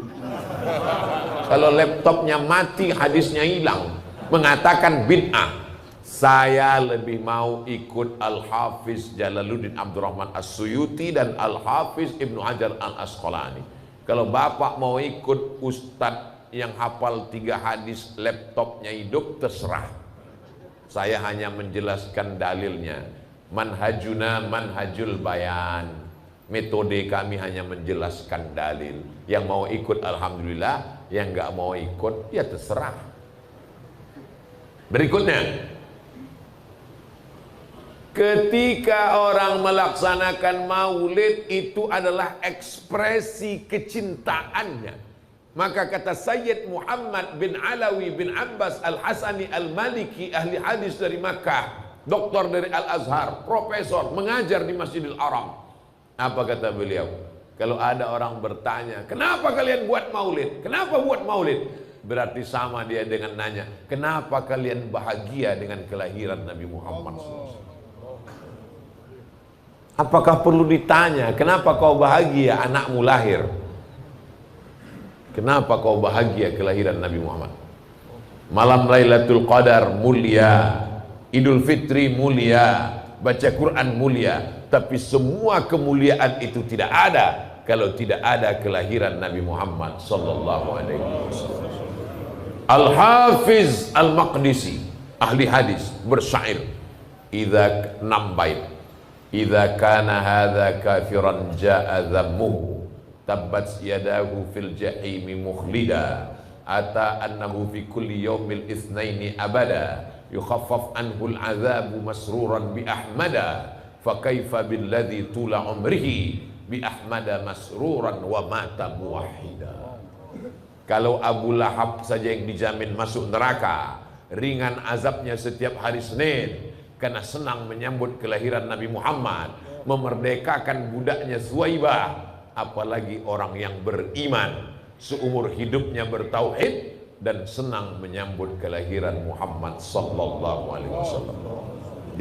A: Kalau laptopnya mati, hadisnya hilang. Mengatakan bid'ah. Saya lebih mau ikut Al-Hafiz Jalaluddin Abdurrahman As-Suyuti dan Al-Hafiz Ibnu Hajar Al-Asqalani. Kalau bapak mau ikut ustadz yang hafal 3 hadis, laptopnya hidup, terserah. Saya hanya menjelaskan dalilnya. Manhajuna manhajul bayan. Metode kami hanya menjelaskan dalil. Yang mau ikut alhamdulillah, yang nggak mau ikut ya terserah. Berikutnya, ketika orang melaksanakan maulid itu adalah ekspresi kecintaannya. Maka kata Sayyid Muhammad bin Alawi bin Abbas Al-Hasani Al-Maliki, ahli hadis dari Makkah, doktor dari Al-Azhar, profesor, mengajar di Masjidil Haram. Apa kata beliau? Kalau ada orang bertanya, kenapa kalian buat maulid? Kenapa buat maulid? Berarti sama dia dengan nanya, kenapa kalian bahagia dengan kelahiran Nabi Muhammad SAW? Apakah perlu ditanya, kenapa kau bahagia anakmu lahir? Kenapa kau bahagia kelahiran Nabi Muhammad? Malam Lailatul Qadar mulia, Idul Fitri mulia, baca Quran mulia, tapi semua kemuliaan itu tidak ada kalau tidak ada kelahiran Nabi Muhammad sallallahu alaihi wasallam. Al-Hafiz Al-Maqdisi, ahli hadis, bersyair, idza 6 bait. Idza kana hadza kafiran jaa dhammuhu tabbat yadahu fil jahimi mukhlida ata annahu fi kulli yaumil itsnaini abada yukhaffaf anhu al-'adzabu masruran bi ahmada fa kaifa billadzi tula umrihi bi ahmada masruran wa mata muwahhida. Kalau Abu Lahab saja yang dijamin masuk neraka, ringan azabnya setiap hari Senin karena senang menyambut kelahiran Nabi Muhammad, memerdekakan budaknya Suwaibah, apalagi orang yang beriman seumur hidupnya bertauhid dan senang menyambut kelahiran Muhammad sallallahu alaihi wasallam.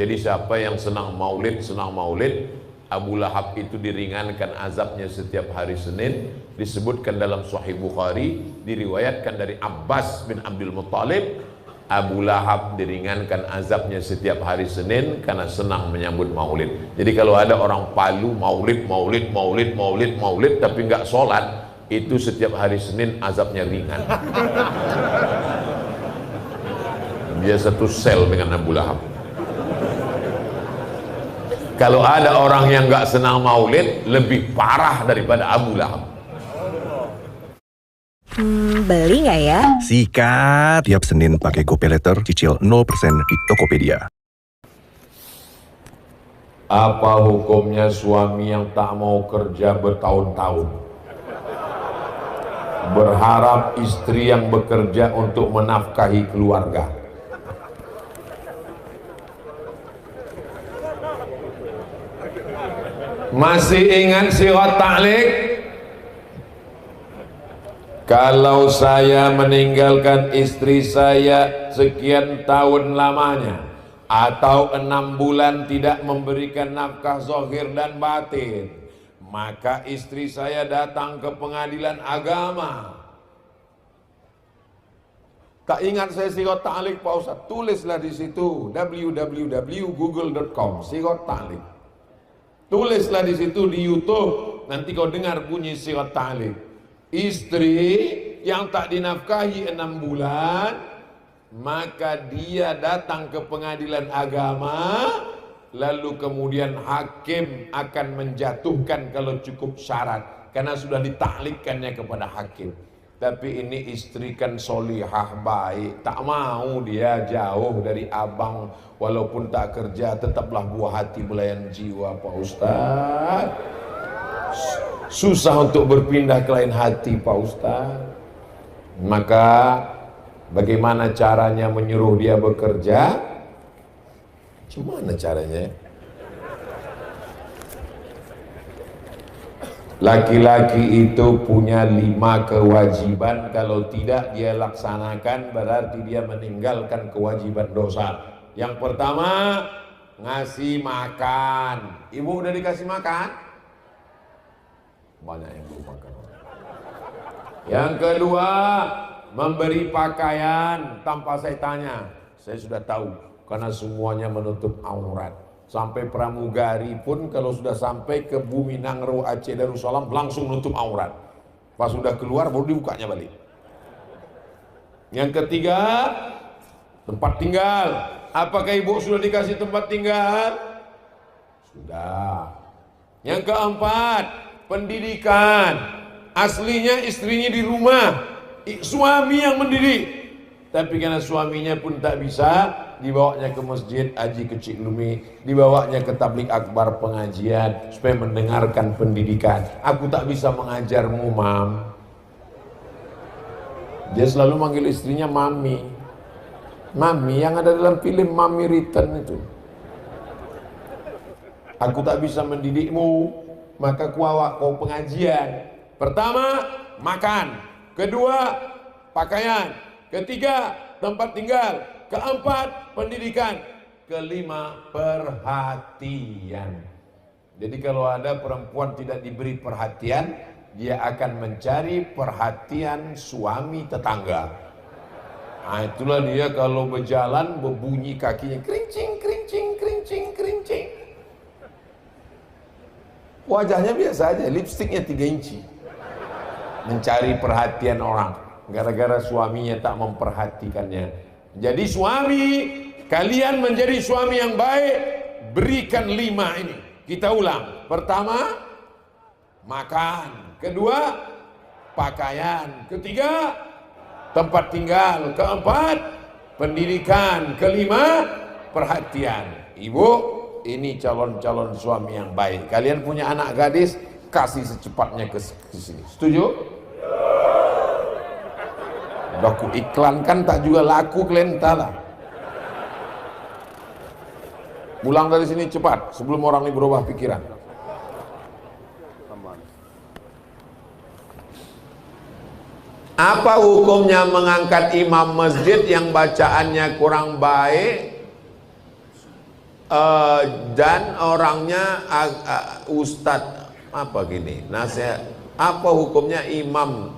A: Jadi siapa yang senang maulid, Abu Lahab itu diringankan azabnya setiap hari Senin. Disebutkan dalam Sahih Bukhari, diriwayatkan dari Abbas bin Abdul Muttalib, Abu Lahab diringankan azabnya setiap hari Senin karena senang menyambut maulid. Jadi kalau ada orang Palu maulid tapi nggak sholat, itu setiap hari Senin azabnya ringan. Dia satu sel dengan Abu Lahab. Kalau ada orang yang nggak senang maulid, lebih parah daripada Abu Lahab.
B: Beli nggak ya?
C: Sikat! Tiap Senin pakai GoPayLater, cicil 0% di Tokopedia.
A: Apa hukumnya suami yang tak mau kerja bertahun-tahun? Berharap istri yang bekerja untuk menafkahi keluarga. Masih ingat sirat ta'liq? Kalau saya meninggalkan istri saya sekian tahun lamanya, atau 6 bulan tidak memberikan nafkah zahir dan batin, maka istri saya datang ke pengadilan agama. Tak ingat saya sirat ta'liq Pak Ustaz? Tulislah di situ www.google.com sirat ta'liq. Tulislah di situ di YouTube, nanti kau dengar bunyi sirat ta'liq. Istri yang tak dinafkahi 6 bulan, maka dia datang ke pengadilan agama, lalu kemudian hakim akan menjatuhkan kalau cukup syarat, karena sudah ditaklikkannya kepada hakim. Tapi ini istri kan solihah baik, tak mau dia jauh dari abang, walaupun tak kerja tetaplah buah hati belayan jiwa Pak Ustaz. Susah untuk berpindah ke lain hati Pak Ustaz. Maka bagaimana caranya menyuruh dia bekerja? Gimana caranya? Laki-laki itu punya 5 kewajiban, kalau tidak dia laksanakan berarti dia meninggalkan kewajiban dosa. Yang pertama, ngasih makan. Ibu udah dikasih makan? Banyak yang belum makan. Yang kedua, memberi pakaian tanpa saya tanya. Saya sudah tahu karena semuanya menutup aurat. Sampai pramugari pun kalau sudah sampai ke Bumi Nangro Aceh Darussalam langsung nutup aurat. Pas sudah keluar baru dibukanya balik. Yang ketiga, tempat tinggal. Apakah ibu sudah dikasih tempat tinggal? Sudah. Yang keempat, pendidikan. Aslinya istrinya di rumah, suami yang mendidik, tapi karena suaminya pun tak bisa, dibawanya ke masjid Haji Kecik Lumi, dibawanya ke tablik akbar pengajian supaya mendengarkan pendidikan. Aku tak bisa mengajarmu, Mam. Dia selalu manggil istrinya Mami. Mami yang ada dalam film Mami Return itu. Aku tak bisa mendidikmu, maka kuawak kau pengajian. Pertama, makan. Kedua, pakaian. Ketiga, tempat tinggal. Keempat, pendidikan. Kelima, perhatian. Jadi kalau ada perempuan tidak diberi perhatian, dia akan mencari perhatian suami tetangga. Nah, itulah dia kalau berjalan berbunyi kakinya kerincing, kerincing, kerincing, kerincing. Wajahnya biasa aja, lipstiknya 3 inci. Mencari perhatian orang gara-gara suaminya tak memperhatikannya. Jadi suami, kalian menjadi suami yang baik, berikan 5 ini. Kita ulang. Pertama, makan. Kedua, pakaian. Ketiga, tempat tinggal. Keempat, pendidikan. Kelima, perhatian. Ibu, ini calon-calon suami yang baik. Kalian punya anak gadis, kasih secepatnya ke sini. Setuju? Udah ku iklankan tak juga laku, kalian entahlah. Pulang dari sini cepat sebelum orang ini berubah pikiran. Apa hukumnya mengangkat imam masjid yang bacaannya kurang baik dan orangnya ustadz apa gini nasihat? Apa hukumnya imam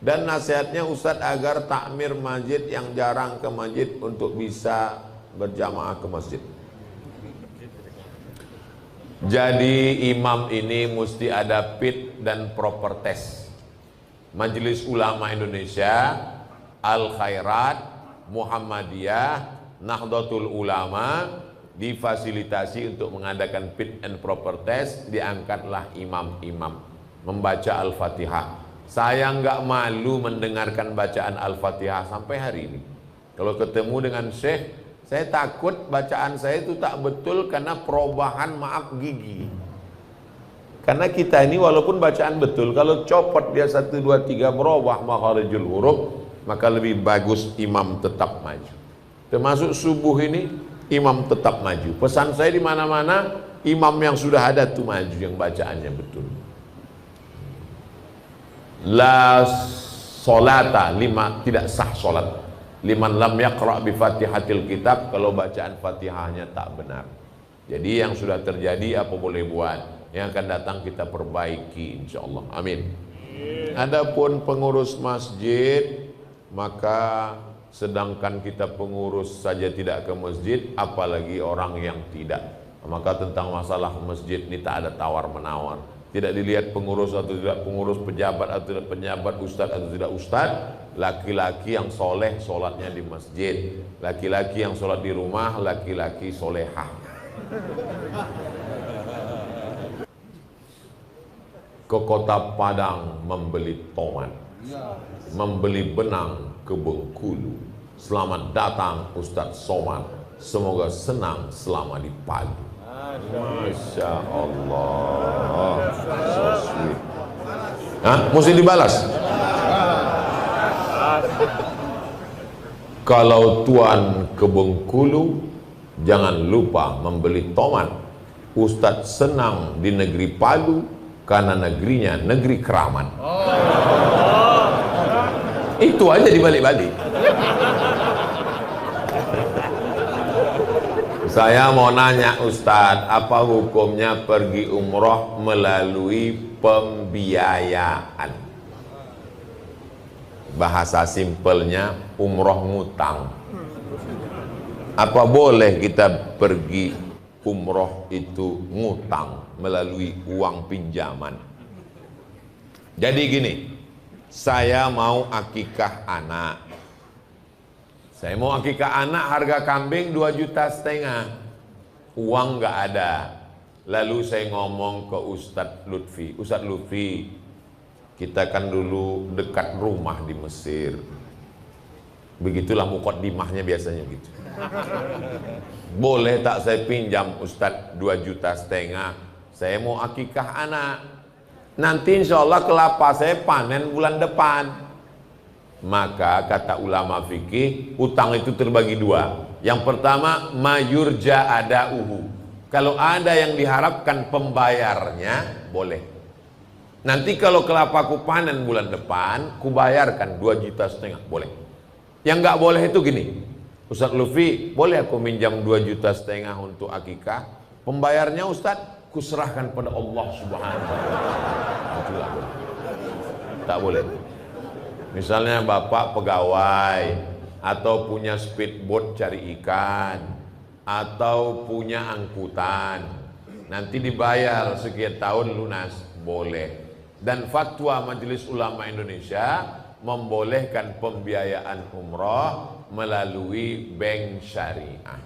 A: Dan nasihatnya Ustadz agar takmir masjid yang jarang ke masjid untuk bisa berjamaah ke masjid. Jadi imam ini mesti ada fit dan proper test. Majelis Ulama Indonesia, Al Khairat, Muhammadiyah, Nahdlatul Ulama difasilitasi untuk mengadakan fit and proper test. Diangkatlah imam-imam membaca Al-Fatihah. Saya nggak malu mendengarkan bacaan Al-Fatihah sampai hari ini. Kalau ketemu dengan Syekh, saya takut bacaan saya itu tak betul karena perubahan maaf gigi. Karena kita ini walaupun bacaan betul, kalau copot dia 1, 2, 3 berubah makharijul huruf, maka lebih bagus imam tetap maju. Termasuk subuh ini, imam tetap maju. Pesan saya di mana-mana, imam yang sudah ada tuh maju, yang bacaannya betul. La solata, tidak sah solat. Liman lam yaqra' bi fatihatil kitab, kalau bacaan fatihahnya tak benar. Jadi yang sudah terjadi apa boleh buat, yang akan datang kita perbaiki insyaallah. Amin. Adapun pengurus masjid, maka sedangkan kita pengurus saja tidak ke masjid, apalagi orang yang tidak. Maka tentang masalah masjid ini tak ada tawar menawar. Tidak dilihat pengurus atau tidak pengurus, pejabat atau tidak pejabat, ustadz atau tidak ustadz. Laki-laki yang soleh sholatnya di masjid, laki-laki yang sholat di rumah, laki-laki solehah. Ke kota Padang membeli tomat, membeli benang ke Bengkulu. Selamat datang Ustadz Somad, semoga senang selama di Palu. Masya Allah, so sweet. Hah? Mesti dibalas. Kalau tuan ke Bengkulu, jangan lupa membeli tomat. Ustadz senang di negeri Palu karena negerinya negeri keramat. Itu aja dibalik-balik. Saya mau nanya Ustadz, apa hukumnya pergi umroh melalui pembiayaan? Bahasa simpelnya umroh ngutang. Apa boleh kita pergi umroh itu ngutang melalui uang pinjaman? Jadi gini, saya mau akikah anak. Saya mau akikah anak, harga kambing 2,5 juta. Uang nggak ada. Lalu saya ngomong ke Ustadz Lutfi, Ustadz Lutfi, kita kan dulu dekat rumah di Mesir. Begitulah mukaddimahnya biasanya gitu. Boleh tak saya pinjam Ustadz 2,5 juta? Saya mau akikah anak. Nanti insya Allah kelapa saya panen bulan depan. Maka kata ulama fikih, utang itu terbagi 2. Yang pertama, mayurja adauhu. Kalau ada yang diharapkan pembayarnya, boleh. Nanti kalau kelapaku panen bulan depan, kubayarkan 2,5 juta, boleh. Yang nggak boleh itu gini, Ustadz Lutfi, boleh aku minjam 2,5 juta untuk akikah? Pembayarnya Ustadz, kuserahkan pada Allah Subhanahu wa Ta'ala. Tak boleh. Misalnya bapak pegawai, atau punya speedboat cari ikan, atau punya angkutan, nanti dibayar sekian tahun lunas, boleh. Dan fatwa Majelis Ulama Indonesia membolehkan pembiayaan umroh melalui bank syariah.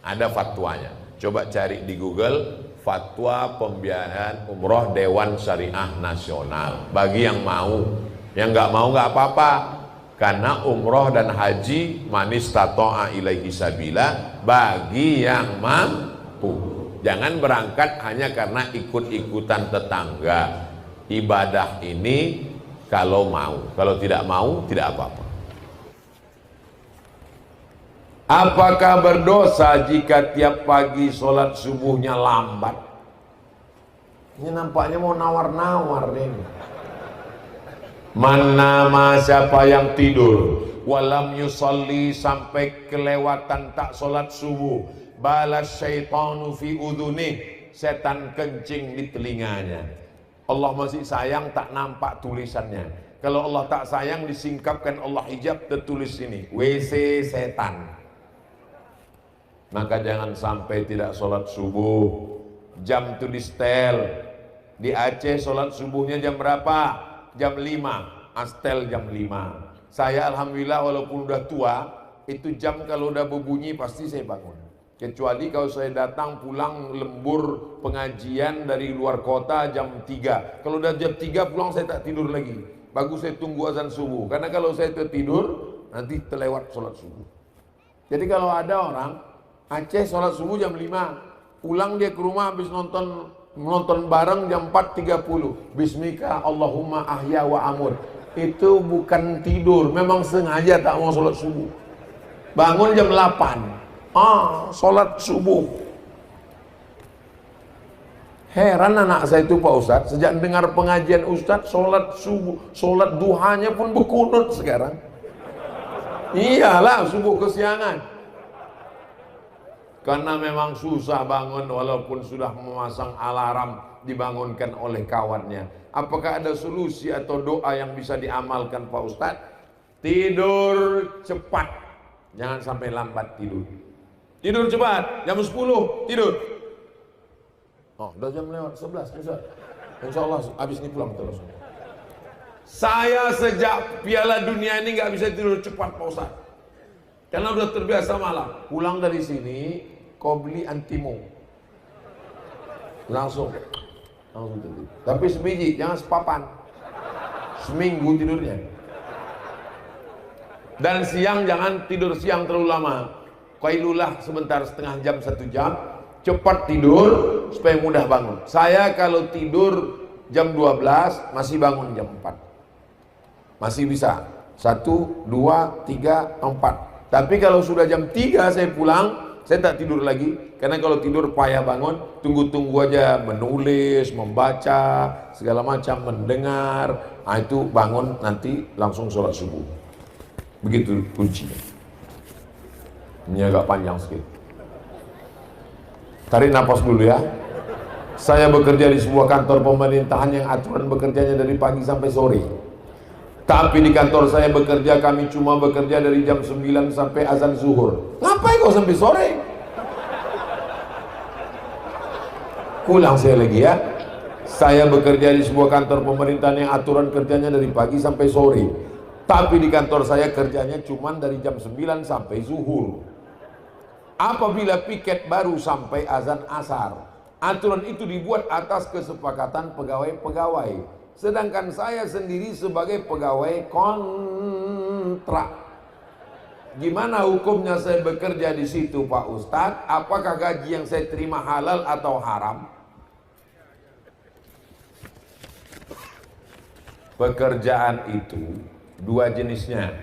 A: Ada fatwanya, coba cari di Google, fatwa pembiayaan umroh Dewan Syariah Nasional. Bagi yang mau. Yang nggak mau nggak apa-apa, karena umroh dan haji manis tato'a ilaihi sabila, bagi yang mampu. Jangan berangkat hanya karena ikut-ikutan tetangga. Ibadah ini kalau mau, kalau tidak mau tidak apa-apa. Apakah berdosa jika tiap pagi sholat subuhnya lambat? Ini nampaknya mau nawar-nawar ini. Manama, siapa yang tidur walam yusalli, sampai kelewatan tak sholat subuh, balas syaitanu fi udhunih, setan kencing di telinganya. Allah masih sayang tak nampak tulisannya. Kalau Allah tak sayang, disingkapkan Allah hijab, tertulis ini WC setan. Maka jangan sampai tidak sholat subuh. Jam itu di setel. Di Aceh sholat subuhnya jam berapa? Jam 5. Astel jam 5. Saya alhamdulillah walaupun udah tua, itu jam kalau udah berbunyi pasti saya bangun. Kecuali kalau saya datang pulang lembur pengajian dari luar kota jam 3. Kalau udah jam 3 pulang saya tak tidur lagi. Bagus saya tunggu azan subuh. Karena kalau saya tertidur nanti terlewat sholat subuh. Jadi kalau ada orang Aceh sholat subuh jam 5, pulang dia ke rumah habis nonton bareng jam 4.30. Bismika Allahumma ahya wa amut. Itu bukan tidur, memang sengaja tak mau sholat subuh. Bangun jam 8, sholat subuh. Heran anak saya itu Pak Ustadz, sejak dengar pengajian Ustadz sholat subuh, sholat duhanya pun berkunut sekarang. Iyalah subuh kesiangan. Karena memang susah bangun walaupun sudah memasang alarm dibangunkan oleh kawannya. Apakah ada solusi atau doa yang bisa diamalkan Pak Ustadz? Tidur cepat, jangan sampai lambat tidur. Tidur cepat, jam 10 tidur. Oh, udah jam lewat 11 Ustaz. Insya Allah habis ini pulang terus. Saya sejak Piala Dunia ini nggak bisa tidur cepat Pak Ustadz. Karena udah terbiasa malam. Pulang dari sini, kau beli antimo. Langsung tidur. Tapi sebiji, jangan sepapan. Seminggu tidurnya. Dan siang jangan tidur siang terlalu lama. Qailulah sebentar, setengah jam, 1 jam. Cepat tidur supaya mudah bangun. Saya kalau tidur jam 12 masih bangun jam 4. Masih bisa. 1, 2, 3, 4. Tapi kalau sudah jam 3 saya pulang, saya tak tidur lagi, karena kalau tidur payah bangun, tunggu-tunggu aja menulis, membaca, segala macam, mendengar, itu bangun nanti langsung sholat subuh. Begitu kuncinya. Ini agak panjang sedikit. Tarik nafas dulu ya. Saya bekerja di sebuah kantor pemerintahan yang aturan bekerjanya dari pagi sampai sore. Tapi di kantor saya bekerja, kami cuma bekerja dari jam 9 sampai azan zuhur. Ngapain kau sampai sore? Ulang saya lagi ya. Saya bekerja di sebuah kantor pemerintahan yang aturan kerjanya dari pagi sampai sore. Tapi di kantor saya kerjanya cuma dari jam 9 sampai zuhur. Apabila piket baru sampai azan asar. Aturan itu dibuat atas kesepakatan pegawai-pegawai. Sedangkan saya sendiri sebagai pegawai kontrak. Gimana hukumnya saya bekerja di situ Pak Ustadz? Apakah gaji yang saya terima halal atau haram? Pekerjaan itu dua jenisnya.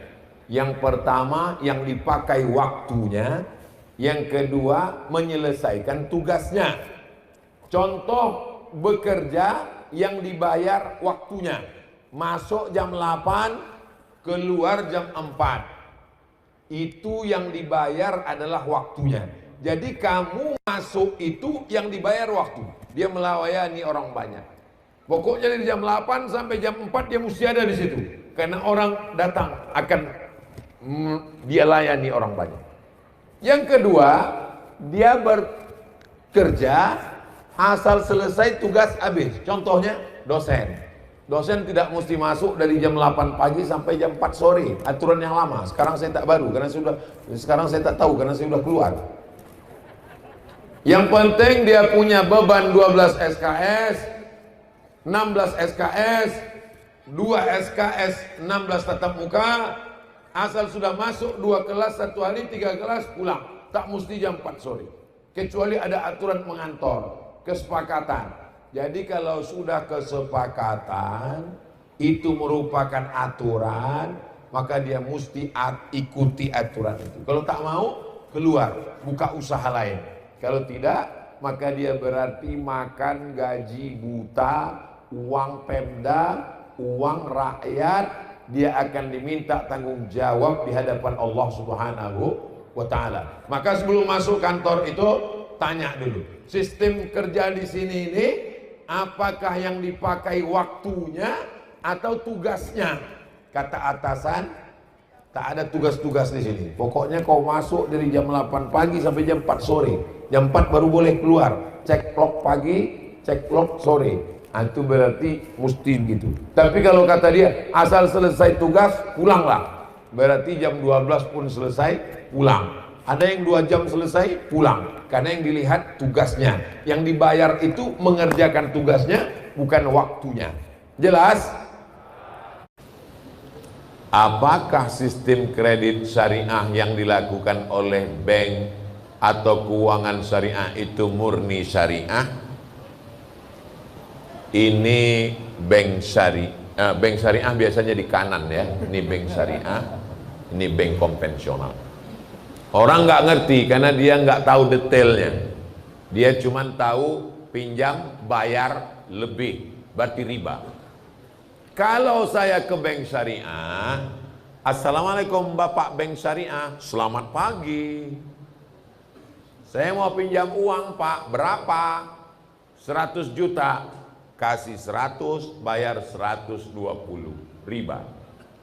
A: Yang pertama yang dipakai waktunya, yang kedua menyelesaikan tugasnya. Contoh bekerja yang dibayar waktunya, masuk jam 8 keluar jam 4, itu yang dibayar adalah waktunya. Jadi kamu masuk itu yang dibayar waktu, dia melayani orang banyak. Pokoknya dari jam 8 sampai jam 4 dia mesti ada di situ, karena orang datang akan dia layani orang banyak. Yang kedua, dia bekerja asal selesai tugas habis. Contohnya dosen. Dosen tidak mesti masuk dari jam 8 pagi sampai jam 4 sore. Aturan yang lama. Sekarang saya tak baru karena sekarang saya tak tahu karena saya sudah keluar. Yang penting dia punya beban 12 SKS, 16 SKS, 2 SKS, 16 tatap muka. Asal sudah masuk 2 kelas 1 hari, 3 kelas pulang. Tak mesti jam 4 sore. Kecuali ada aturan mengantor. Kesepakatan. Jadi kalau sudah kesepakatan itu merupakan aturan, maka dia mesti ikuti aturan itu. Kalau tak mau, keluar, buka usaha lain. Kalau tidak, maka dia berarti makan gaji buta, uang Pemda, uang rakyat, dia akan diminta tanggung jawab di hadapan Allah Subhanahu wa ta'ala. Maka sebelum masuk kantor itu tanya dulu, sistem kerja di sini ini apakah yang dipakai waktunya atau tugasnya. Kata atasan, tak ada tugas-tugas di sini. Pokoknya kau masuk dari jam 8 pagi sampai jam 4 sore. Jam 4 baru boleh keluar. Cek clock pagi, cek clock sore. Itu berarti mesti gitu. Tapi kalau kata dia, asal selesai tugas, pulanglah. Berarti jam 12 pun selesai, pulang. Ada yang 2 jam selesai, pulang. Karena yang dilihat tugasnya. Yang dibayar itu mengerjakan tugasnya, bukan waktunya. Jelas? Apakah sistem kredit syariah yang dilakukan oleh bank atau keuangan syariah itu murni syariah? Ini bank syariah. Bank syariah biasanya di kanan ya. Ini bank syariah, ini bank konvensional. Orang nggak ngerti karena dia nggak tahu detailnya. Dia cuma tahu pinjam bayar lebih, berarti riba. Kalau saya ke bank syariah, assalamualaikum Bapak bank syariah, selamat pagi. Saya mau pinjam uang Pak, berapa? 100 juta, kasih 100, bayar 120, riba.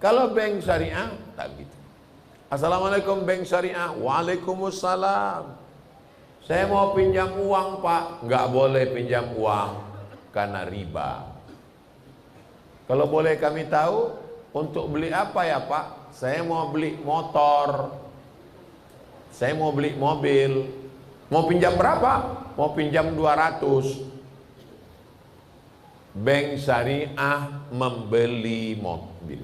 A: Kalau bank syariah, tak gitu. Assalamualaikum bank syariah, waalaikumsalam. Saya mau pinjam uang Pak, nggak boleh pinjam uang karena riba. Kalau boleh kami tahu, untuk beli apa ya Pak? Saya mau beli motor, saya mau beli mobil. Mau pinjam berapa? Mau pinjam 200. Bank syariah membeli mobil.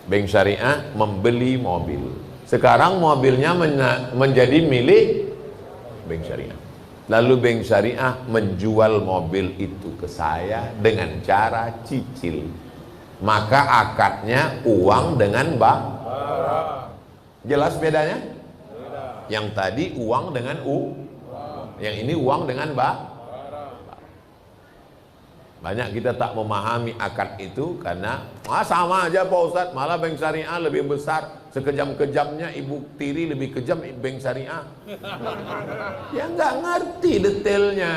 A: Bank syariah membeli mobil. Sekarang mobilnya menjadi milik bank syariah. Lalu bank syariah menjual mobil itu ke saya dengan cara cicil. Maka akadnya uang dengan barang. Jelas bedanya? Yang tadi uang dengan yang ini uang dengan banyak kita tak memahami akad itu karena sama aja Pak Ustadz, malah bank syariah lebih besar. Sekejam-kejamnya ibu tiri lebih kejam bank syariah. Ya nggak ngerti detailnya.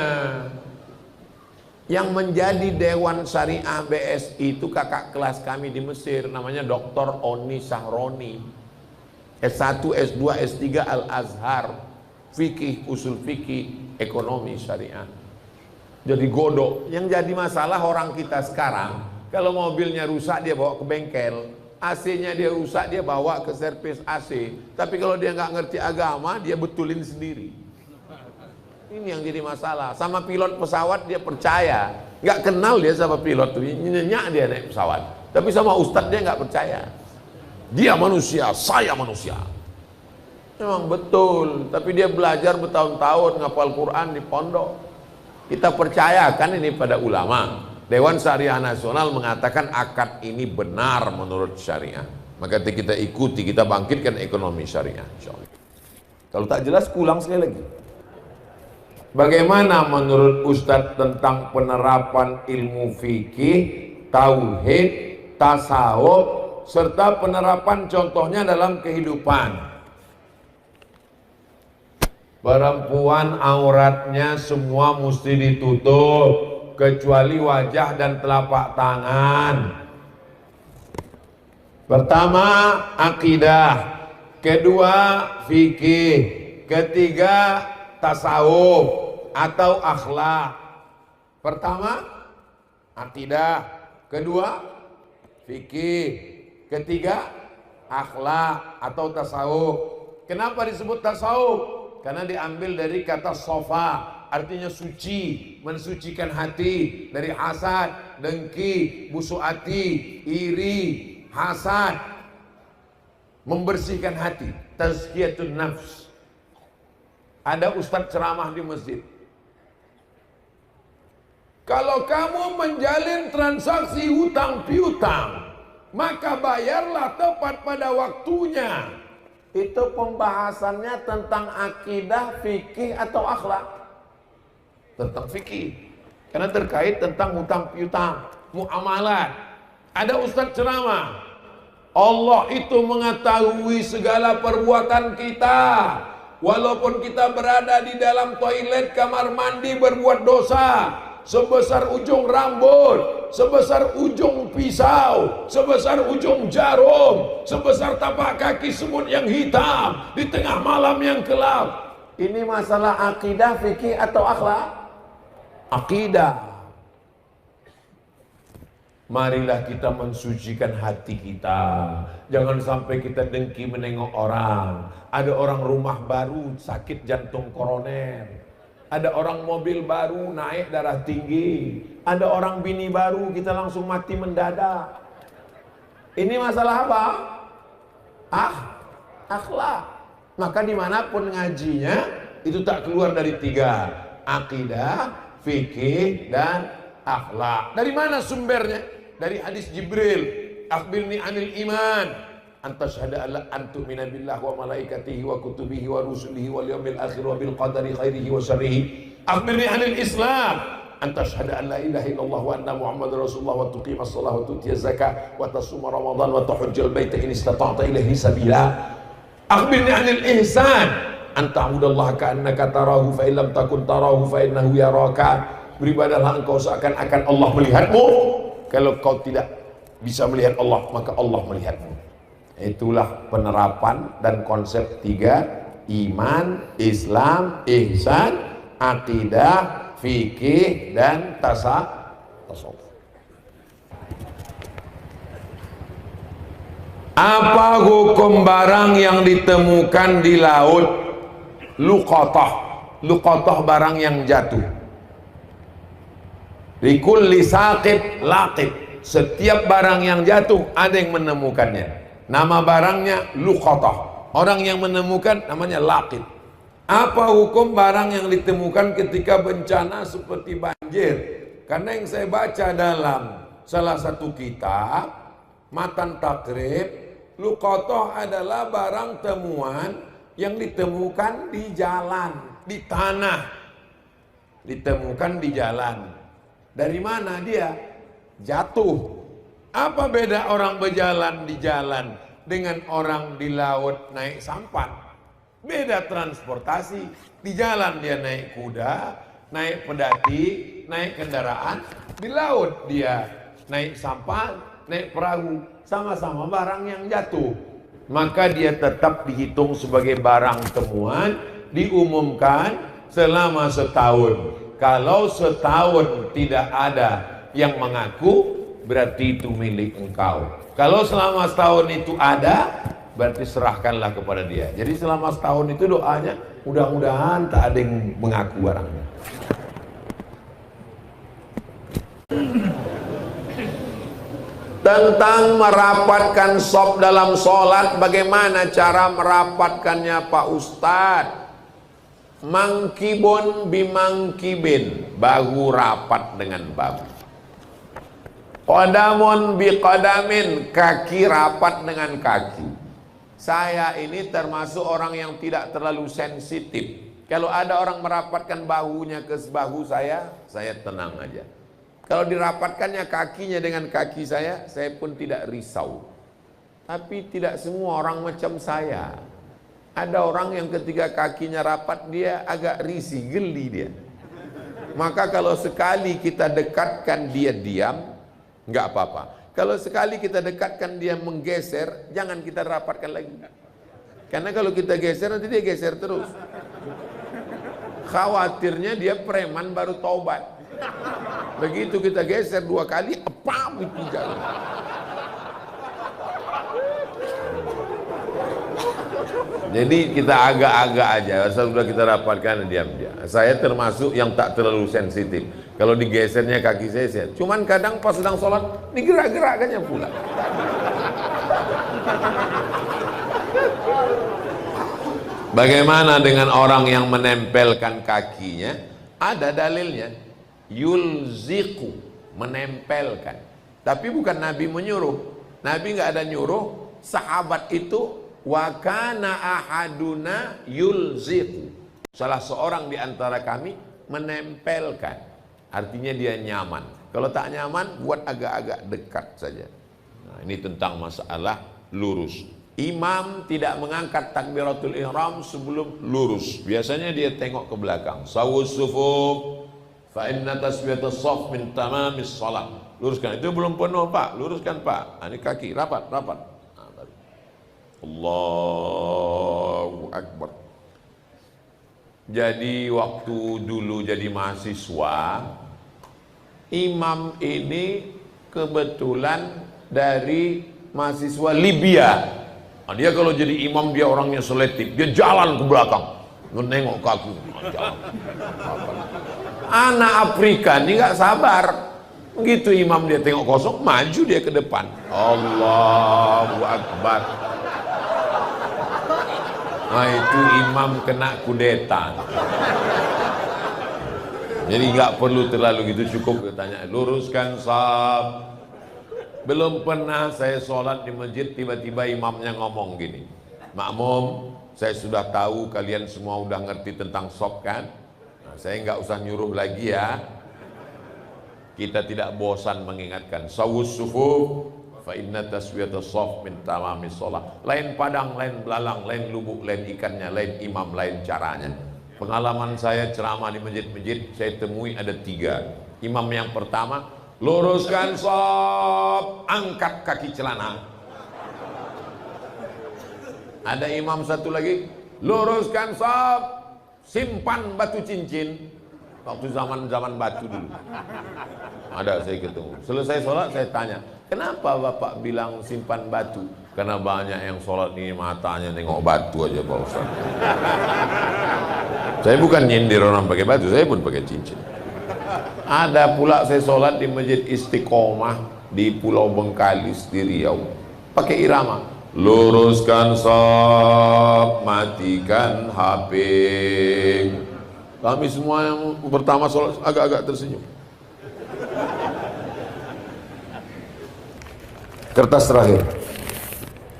A: Yang menjadi Dewan Syariah BSI itu kakak kelas kami di Mesir, namanya Dr. Oni Sahroni. S1, S2, S3 Al-Azhar. Fikih, usul fikih, ekonomi syariah. Jadi godok. Yang jadi masalah orang kita sekarang, kalau mobilnya rusak dia bawa ke bengkel, AC-nya dia rusak dia bawa ke servis AC. Tapi kalau dia nggak ngerti agama, dia betulin sendiri. Ini yang jadi masalah. Sama pilot pesawat dia percaya, nggak kenal dia sama pilot tuh, nyenyak dia naik pesawat. Tapi sama ustadz dia nggak percaya. Dia manusia, saya manusia. Memang betul, tapi dia belajar bertahun-tahun ngapal Quran di pondok. Kita percayakan ini pada ulama. Dewan Syariah Nasional mengatakan akad ini benar menurut syariah. Maka kita ikuti, kita bangkitkan ekonomi syariah. Kalau tak jelas, ulang sekali lagi. Bagaimana menurut Ustadz tentang penerapan ilmu fikih, tauhid, tasawuf, serta penerapan contohnya dalam kehidupan? Perempuan auratnya semua mesti ditutup kecuali wajah dan telapak tangan. Pertama akidah, kedua fikih, ketiga tasawuf atau akhlak. Pertama akidah, kedua fikih, ketiga akhlak atau tasawuf. Kenapa disebut tasawuf? Karena diambil dari kata sofa, artinya suci, mensucikan hati dari hasad, dengki, busuk hati, iri, hasad, membersihkan hati, tazkiyatun nafs. Ada ustadz ceramah di masjid, kalau kamu menjalin transaksi hutang piutang, maka bayarlah tepat pada waktunya. Itu pembahasannya tentang akidah, fikih atau akhlak? Tentang fikih, karena terkait tentang hutang piutang, muamalat. Ada ustadz ceramah, Allah itu mengetahui segala perbuatan kita. Walaupun kita berada di dalam toilet, kamar mandi berbuat dosa sebesar ujung rambut, sebesar ujung pisau, sebesar ujung jarum, sebesar tapak kaki semut yang hitam di tengah malam yang gelap. Ini masalah akidah, fikih atau akhlak? Akidah. Marilah kita mensucikan hati kita. Jangan sampai kita dengki menengok orang. Ada orang rumah baru sakit jantung koroner. Ada orang mobil baru naik darah tinggi. Ada orang bini baru kita langsung mati mendadak. Ini masalah apa? Akhlak. Maka dimanapun ngajinya itu tak keluar dari 3: akidah, fikih, dan akhlak. Dari mana sumbernya? Dari hadis Jibril, akhbirni anil iman, antashhada alla antu'mina billahi wa malaikatihi wa kutubihi wa rusulihi wal yawmil akhir wa bil qadari khairihi wa syarrihi. Akhbirni anil islam, antashhada an la ilaha illallah wa anna muhammadar rasulullah wa tuqimas shalah wa tu'tiyaz zakah wa tasuma ramadan wa tahujjal baita in istata'ta ilaihi sabila. Akhbirni anil ihsan, anta'budallaha ka'annaka tarahu fa illam takun tarahu fa innahu yaraka. Beribadahlah engkau seakan-akan Allah melihatmu. Kalau kau tidak bisa melihat Allah, maka Allah melihatmu. Itulah penerapan dan konsep 3: iman, Islam, ihsan, akidah, fikih, dan tasawuf. Apa hukum barang yang ditemukan di laut? Luqatah barang yang jatuh. Likulli saqib laqib. Setiap barang yang jatuh ada yang menemukannya. Nama barangnya luqatah. Orang yang menemukan namanya laqib. Apa hukum barang yang ditemukan ketika bencana seperti banjir? Karena yang saya baca dalam salah satu kitab Matan Takrib, luqatah adalah barang temuan yang ditemukan di jalan, di tanah. Ditemukan di jalan. Dari mana dia? Jatuh. Apa beda orang berjalan di jalan dengan orang di laut naik sampan? Beda transportasi. Di jalan dia naik kuda, naik pedati, naik kendaraan. Di laut dia naik sampan, naik perahu. Sama-sama barang yang jatuh. Maka dia tetap dihitung sebagai barang temuan, diumumkan selama setahun. Kalau setahun tidak ada yang mengaku, berarti itu milik engkau. Kalau selama setahun itu ada, berarti serahkanlah kepada dia. Jadi selama setahun itu doanya, mudah-mudahan tak ada yang mengaku barangnya. Tentang merapatkan shaf dalam sholat, bagaimana cara merapatkannya Pak Ustadz? Mangkibun bimangkibin, bahu rapat dengan bahu. Qadamun biqadamin, kaki rapat dengan kaki. Saya ini termasuk orang yang tidak terlalu sensitif. Kalau ada orang merapatkan bahunya ke bahu saya tenang aja. Kalau dirapatkannya kakinya dengan kaki saya pun tidak risau. Tapi tidak semua orang macam saya. Ada orang yang ketika kakinya rapat dia agak risih, geli dia. Maka kalau sekali kita dekatkan dia diam, enggak apa-apa. Kalau sekali kita dekatkan dia menggeser, jangan kita rapatkan lagi. Karena kalau kita geser nanti dia geser terus. Khawatirnya dia preman baru taubat. Begitu kita geser 2 kali, apa itu jalan. Jadi kita agak-agak aja, sudah kita rapatkan diam-diam. Saya termasuk yang tak terlalu sensitif. Kalau digesernya kaki saya, cuman kadang pas sedang sholat digerak-gerakkannya pula. Bagaimana dengan orang yang menempelkan kakinya? Ada dalilnya, yulziku, menempelkan. Tapi bukan Nabi menyuruh. Nabi nggak ada nyuruh. Sahabat itu wa kana ahaduna yulziqu, salah seorang di antara kami menempelkan, artinya dia nyaman. Kalau tak nyaman buat agak-agak dekat saja. Nah, ini tentang masalah lurus. Imam tidak mengangkat takbiratul ihram sebelum lurus. Biasanya dia tengok ke belakang. Sawus sufuf fa inna tasbiyatus shaf min tamamis shalah. luruskan. Itu belum penuh Pak, luruskan Pak. Ini kaki, rapat. Nah, baru. Allahu Akbar. Jadi waktu dulu jadi mahasiswa, imam ini kebetulan dari mahasiswa Libya. Nah, dia kalau jadi imam dia orangnya selektif, dia jalan ke belakang, nengok kaki. Anak Afrika ini nggak sabar, begitu imam dia tengok kosong, maju dia ke depan. Allahu Akbar. Nah itu imam kena kudeta. Jadi nggak perlu terlalu gitu, cukup tanya luruskan saf. Belum pernah saya sholat di masjid tiba-tiba imamnya ngomong gini, makmum saya sudah tahu kalian semua udah ngerti tentang saf kan, nah, saya nggak usah nyuruh lagi ya, kita tidak bosan mengingatkan sawus sufuf fa inna taswiyatus shaf min tamamis shalah. Lain padang, lain belalang, lain lubuk, lain ikannya, lain imam, lain caranya. Pengalaman saya ceramah di masjid-masjid, saya temui ada 3. Imam yang pertama, luruskan shaf, angkat kaki celana. Ada imam satu lagi, luruskan shaf, simpan batu cincin. Waktu zaman batu dulu. Ada saya ketemu. Selesai sholat saya tanya, kenapa Bapak bilang simpan batu? Karena banyak yang sholat ini matanya nengok batu aja Pak Ustaz. Saya bukan nyindir orang pakai batu, saya pun pakai cincin. Ada pula saya sholat di Masjid Istiqomah di Pulau Bengkalis di Riau, pakai irama, luruskan shaf, matikan HP. Kami semua yang pertama sholat agak-agak tersenyum. Kertas terakhir.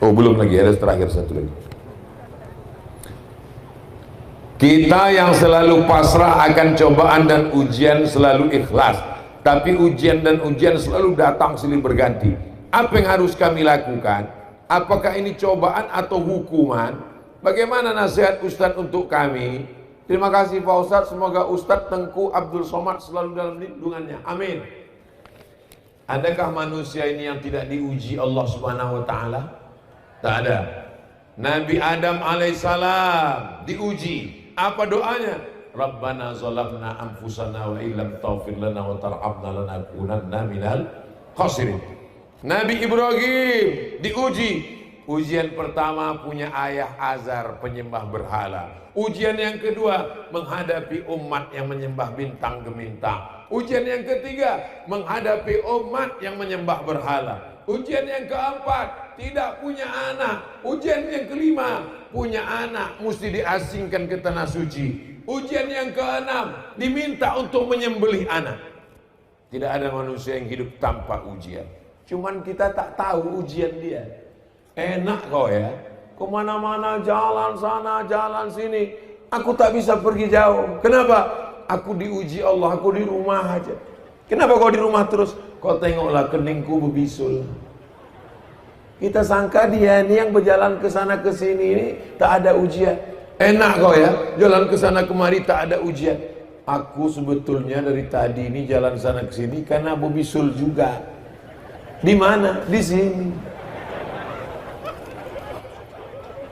A: Oh belum lagi, ada terakhir satu lagi. Kita yang selalu pasrah akan cobaan dan ujian selalu ikhlas, tapi ujian dan ujian selalu datang silih berganti. Apa yang harus kami lakukan? Apakah ini cobaan atau hukuman? Bagaimana nasihat Ustadz untuk kami? Terima kasih Pak Ustadz, semoga Ustadz Tengku Abdul Somad selalu dalam lindungannya. Amin. Adakah manusia ini yang tidak diuji Allah Subhanahu wa taala? Tak ada. Nabi Adam alaihissalam diuji. Apa doanya? Rabbana zalamna anfusana wa illam taghfir lana wa tarhamna lanakunanna minal khasirin. Nabi Ibrahim diuji. Ujian pertama punya ayah Azar penyembah berhala. Ujian yang kedua menghadapi umat yang menyembah bintang gemintang. Ujian yang ketiga menghadapi umat yang menyembah berhala. Ujian yang keempat tidak punya anak. Ujian yang kelima punya anak mesti diasingkan ke tanah suci. Ujian yang keenam diminta untuk menyembelih anak. Tidak ada manusia yang hidup tanpa ujian. Cuman kita tak tahu ujian dia. Enak kau ya, kemana-mana jalan sana jalan sini, aku tak bisa pergi jauh. Kenapa? Aku diuji Allah, aku di rumah aja. Kenapa kau di rumah terus? Kau tengoklah keningku berbisul. Kita sangka dia ini yang berjalan ke sana ke sini ini tak ada ujian. Enak kau ya, jalan ke sana kemari tak ada ujian. Aku sebetulnya dari tadi ini jalan sana ke sini karena berbisul juga. Di mana? Di sini.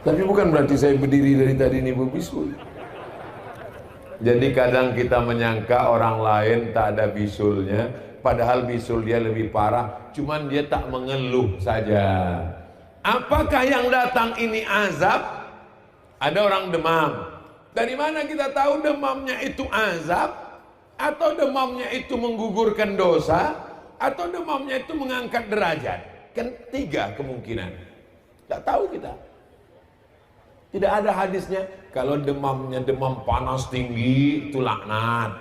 A: Tapi bukan berarti saya berdiri dari tadi ini berbisul. Jadi kadang kita menyangka orang lain tak ada bisulnya, padahal bisul dia lebih parah, cuman dia tak mengeluh saja. Apakah yang datang ini azab? Ada orang demam. Dari mana kita tahu demamnya itu azab? Atau demamnya itu menggugurkan dosa? Atau demamnya itu mengangkat derajat? Kan 3 kemungkinan. Tak tahu kita. Tidak ada hadisnya, kalau demamnya demam panas tinggi, itu laknat.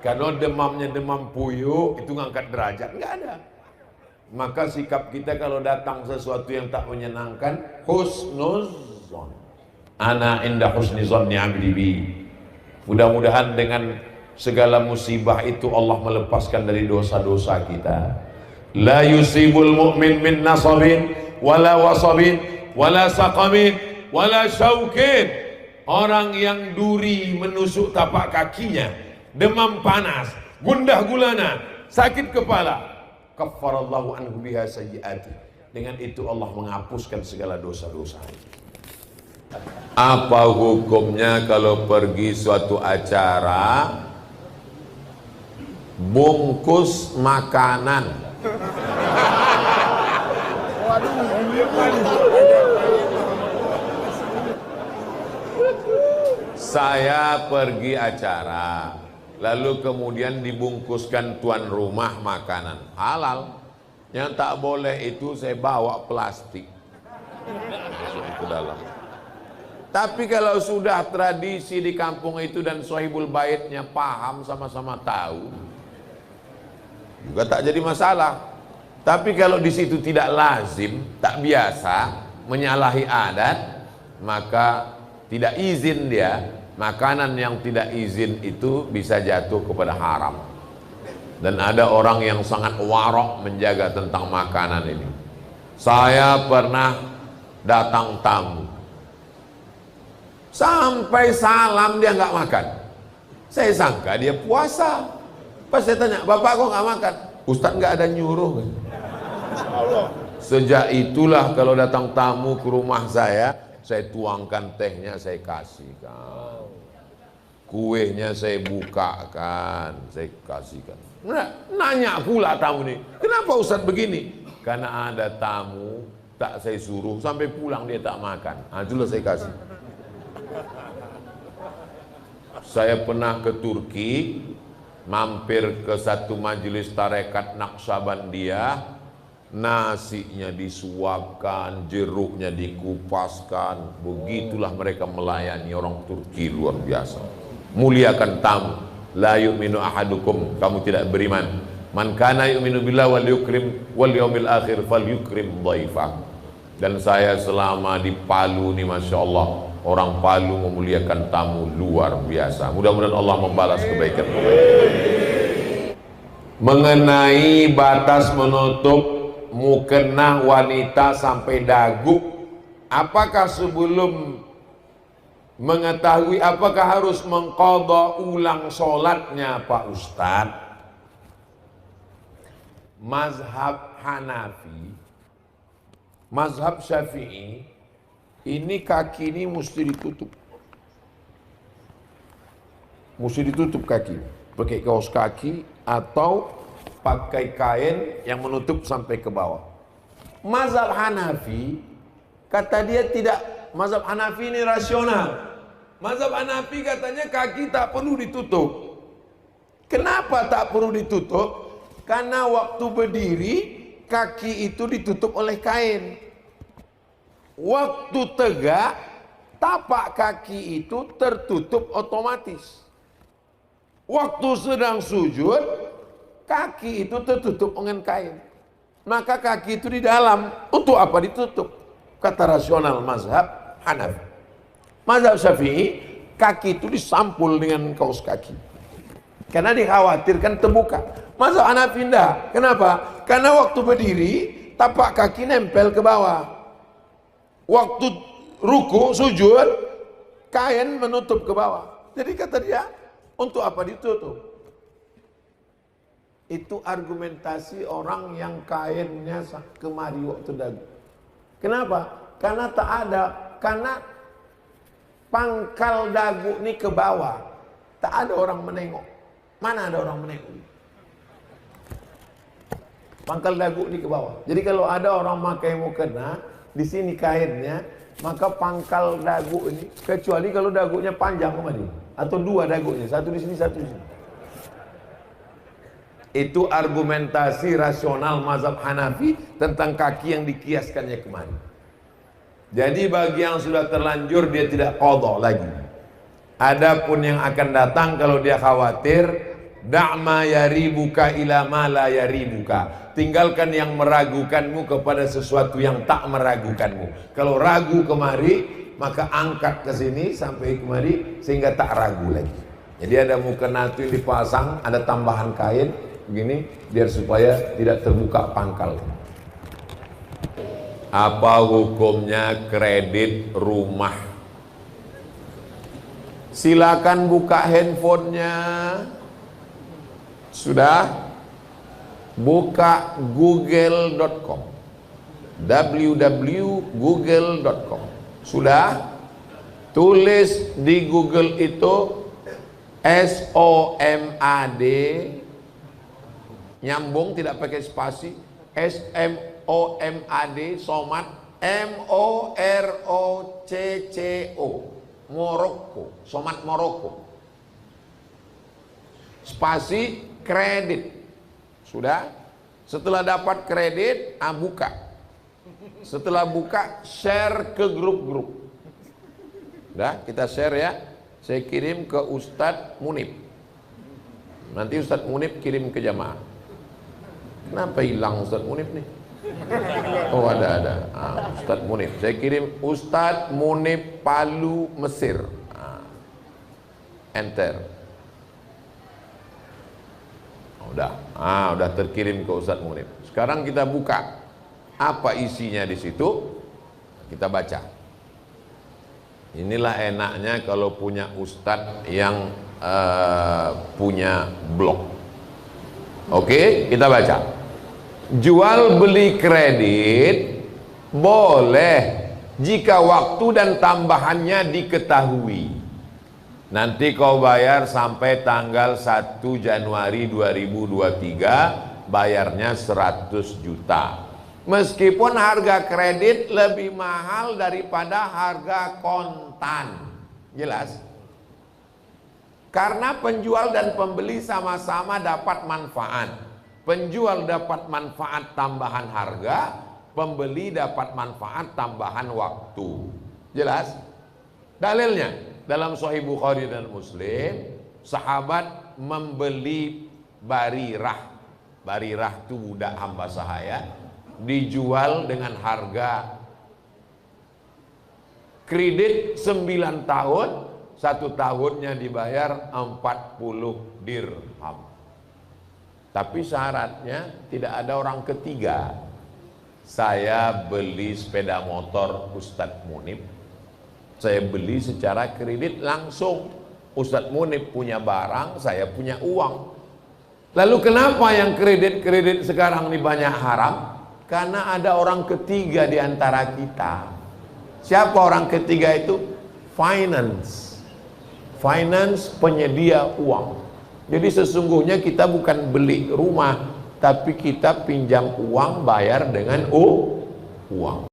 A: Kalau demamnya demam puyuh, itu ngangkat derajat. Enggak ada. Maka sikap kita kalau datang sesuatu yang tak menyenangkan, husnuzon. Ana inda husni zonni abdi bi. Mudah-mudahan dengan segala musibah itu Allah melepaskan dari dosa-dosa kita. La yusibul mu'min min nasabin, wala wasabin, wala saqamin, wala syaukin. Orang yang duri menusuk tapak kakinya, demam panas, gundah gulana, sakit kepala, kaffarallahu anhu biha sayyi'ati. Dengan itu Allah menghapuskan segala dosa-dosa. Apa hukumnya kalau pergi suatu acara bungkus makanan? Saya pergi acara, lalu kemudian dibungkuskan tuan rumah makanan halal. Yang tak boleh itu saya bawa plastik masuk ke dalam. Tapi kalau sudah tradisi di kampung itu dan sahibul baitnya paham, sama-sama tahu, juga tak jadi masalah. Tapi kalau di situ tidak lazim, tak biasa, menyalahi adat, maka tidak izin dia. Makanan yang tidak izin itu bisa jatuh kepada haram. Dan ada orang yang sangat warok menjaga tentang makanan ini. Saya pernah datang tamu, sampai salam dia nggak makan. Saya sangka dia puasa. Pas saya tanya, bapak kok nggak makan? Ustadz nggak ada nyuruh. Sejak itulah kalau datang tamu ke rumah saya tuangkan tehnya, saya kasihkan. Kuenya saya bukakan, saya kasihkan. Nanya pula tamu ini, kenapa Ustadz begini? Karena ada tamu tak saya suruh, sampai pulang dia tak makan. Itulah saya kasih. Saya pernah ke Turki, mampir ke satu majelis tarekat Naqsabandiyah, nasinya disuapkan, jeruknya dikupaskan. Begitulah mereka melayani orang Turki, luar biasa. Muliakan tamu. La yu'minu ahadukum, kamu tidak beriman. Man kana yu'minu billah wal yukrim wal yaumil akhir fal yukrim dhaifah. Dan saya selama di Palu nih, Masya Allah, orang Palu memuliakan tamu luar biasa. Mudah-mudahan Allah membalas kebaikan. Mengenai batas menutup mukena wanita sampai dagu, apakah sebelum mengetahui apakah harus mengqadha ulang sholatnya Pak Ustadz? Mazhab Hanafi, mazhab Syafi'i, ini kaki ini mesti ditutup. Mesti ditutup kaki, pakai kaos kaki atau pakai kain yang menutup sampai ke bawah. Mazhab Hanafi kata dia tidak. Mazhab Hanafi ini rasional. Mazhab Hanafi katanya kaki tak perlu ditutup. Kenapa tak perlu ditutup? Karena waktu berdiri kaki itu ditutup oleh kain. Waktu tegak tapak kaki itu tertutup otomatis. Waktu sedang sujud kaki itu tertutup dengan kain. Maka kaki itu di dalam. Untuk apa ditutup? Kata rasional mazhab Hanafi. Mazhab Syafi'i, kaki itu disampul dengan kaos kaki karena dikhawatirkan terbuka. Mazhab Hanafi enggak. Kenapa? Karena waktu berdiri tapak kaki nempel ke bawah. Waktu ruku, sujud, kain menutup ke bawah. Jadi kata dia, untuk apa ditutup? Itu argumentasi orang yang kainnya kemari waktu dagu. Kenapa? Karena tak ada, karena pangkal dagu ini ke bawah, tak ada orang menengok. Mana ada orang menengok? Pangkal dagu ini ke bawah. Jadi kalau ada orang pakai mukena, di sini kainnya, maka pangkal dagu ini, kecuali kalau dagunya panjang kemana? Atau dua dagunya, satu di sini, satu di sini. Itu argumentasi rasional mazhab Hanafi tentang kaki yang dikiaskannya kemari. Jadi bagi yang sudah terlanjur dia tidak qadha lagi. Adapun yang akan datang kalau dia khawatir, da'ma yaribuka ila ma la yaribuka. Tinggalkan yang meragukanmu kepada sesuatu yang tak meragukanmu. Kalau ragu kemari, maka angkat ke sini sampai kemari sehingga tak ragu lagi. Jadi ada mukena itu dipasang, ada tambahan kain begini biar supaya tidak terbuka pangkal. Apa hukumnya kredit rumah? Silakan buka handphonenya. Sudah? buka google.com, www.google.com. Sudah? Tulis di Google itu SOMAD, nyambung tidak pakai spasi, SMOMAD, somat, MOROCCO, Moroko, somat Moroko. Spasi kredit. Sudah? Setelah dapat kredit, buka. Setelah buka, share ke grup-grup. Udah, kita share ya. Saya kirim ke Ustadz Munib. Nanti Ustadz Munib kirim ke jamaah. Kenapa hilang Ustadz Munib nih? Oh ada. Ustadz Munib. Saya kirim Ustadz Munib Palu Mesir. Enter. Udah terkirim ke Ustadz Munib. Sekarang kita buka. Apa isinya di situ? Kita baca. Inilah enaknya kalau punya ustadz yang punya blog. Oke, kita baca. Jual beli kredit boleh jika waktu dan tambahannya diketahui. Nanti kau bayar sampai tanggal 1 Januari 2023, bayarnya 100 juta. Meskipun harga kredit lebih mahal daripada harga kontan. Jelas? Karena penjual dan pembeli sama-sama dapat manfaat. Penjual dapat manfaat tambahan harga, pembeli dapat manfaat tambahan waktu. Jelas? Dalilnya dalam Sahih Bukhari dan Muslim, sahabat membeli Barirah. Barirah itu budak hamba sahaya, dijual dengan harga kredit 9 tahun, 1 tahunnya dibayar 40 dirham. Tapi syaratnya tidak ada orang ketiga. Saya beli sepeda motor Ustadz Munib, saya beli secara kredit langsung. Ustadz Munib punya barang, saya punya uang. Lalu kenapa yang kredit-kredit sekarang ini banyak haram? Karena ada orang ketiga di antara kita. Siapa orang ketiga itu? Finance. Finance, penyedia uang. Jadi sesungguhnya kita bukan beli rumah, tapi kita pinjam uang, bayar dengan uang.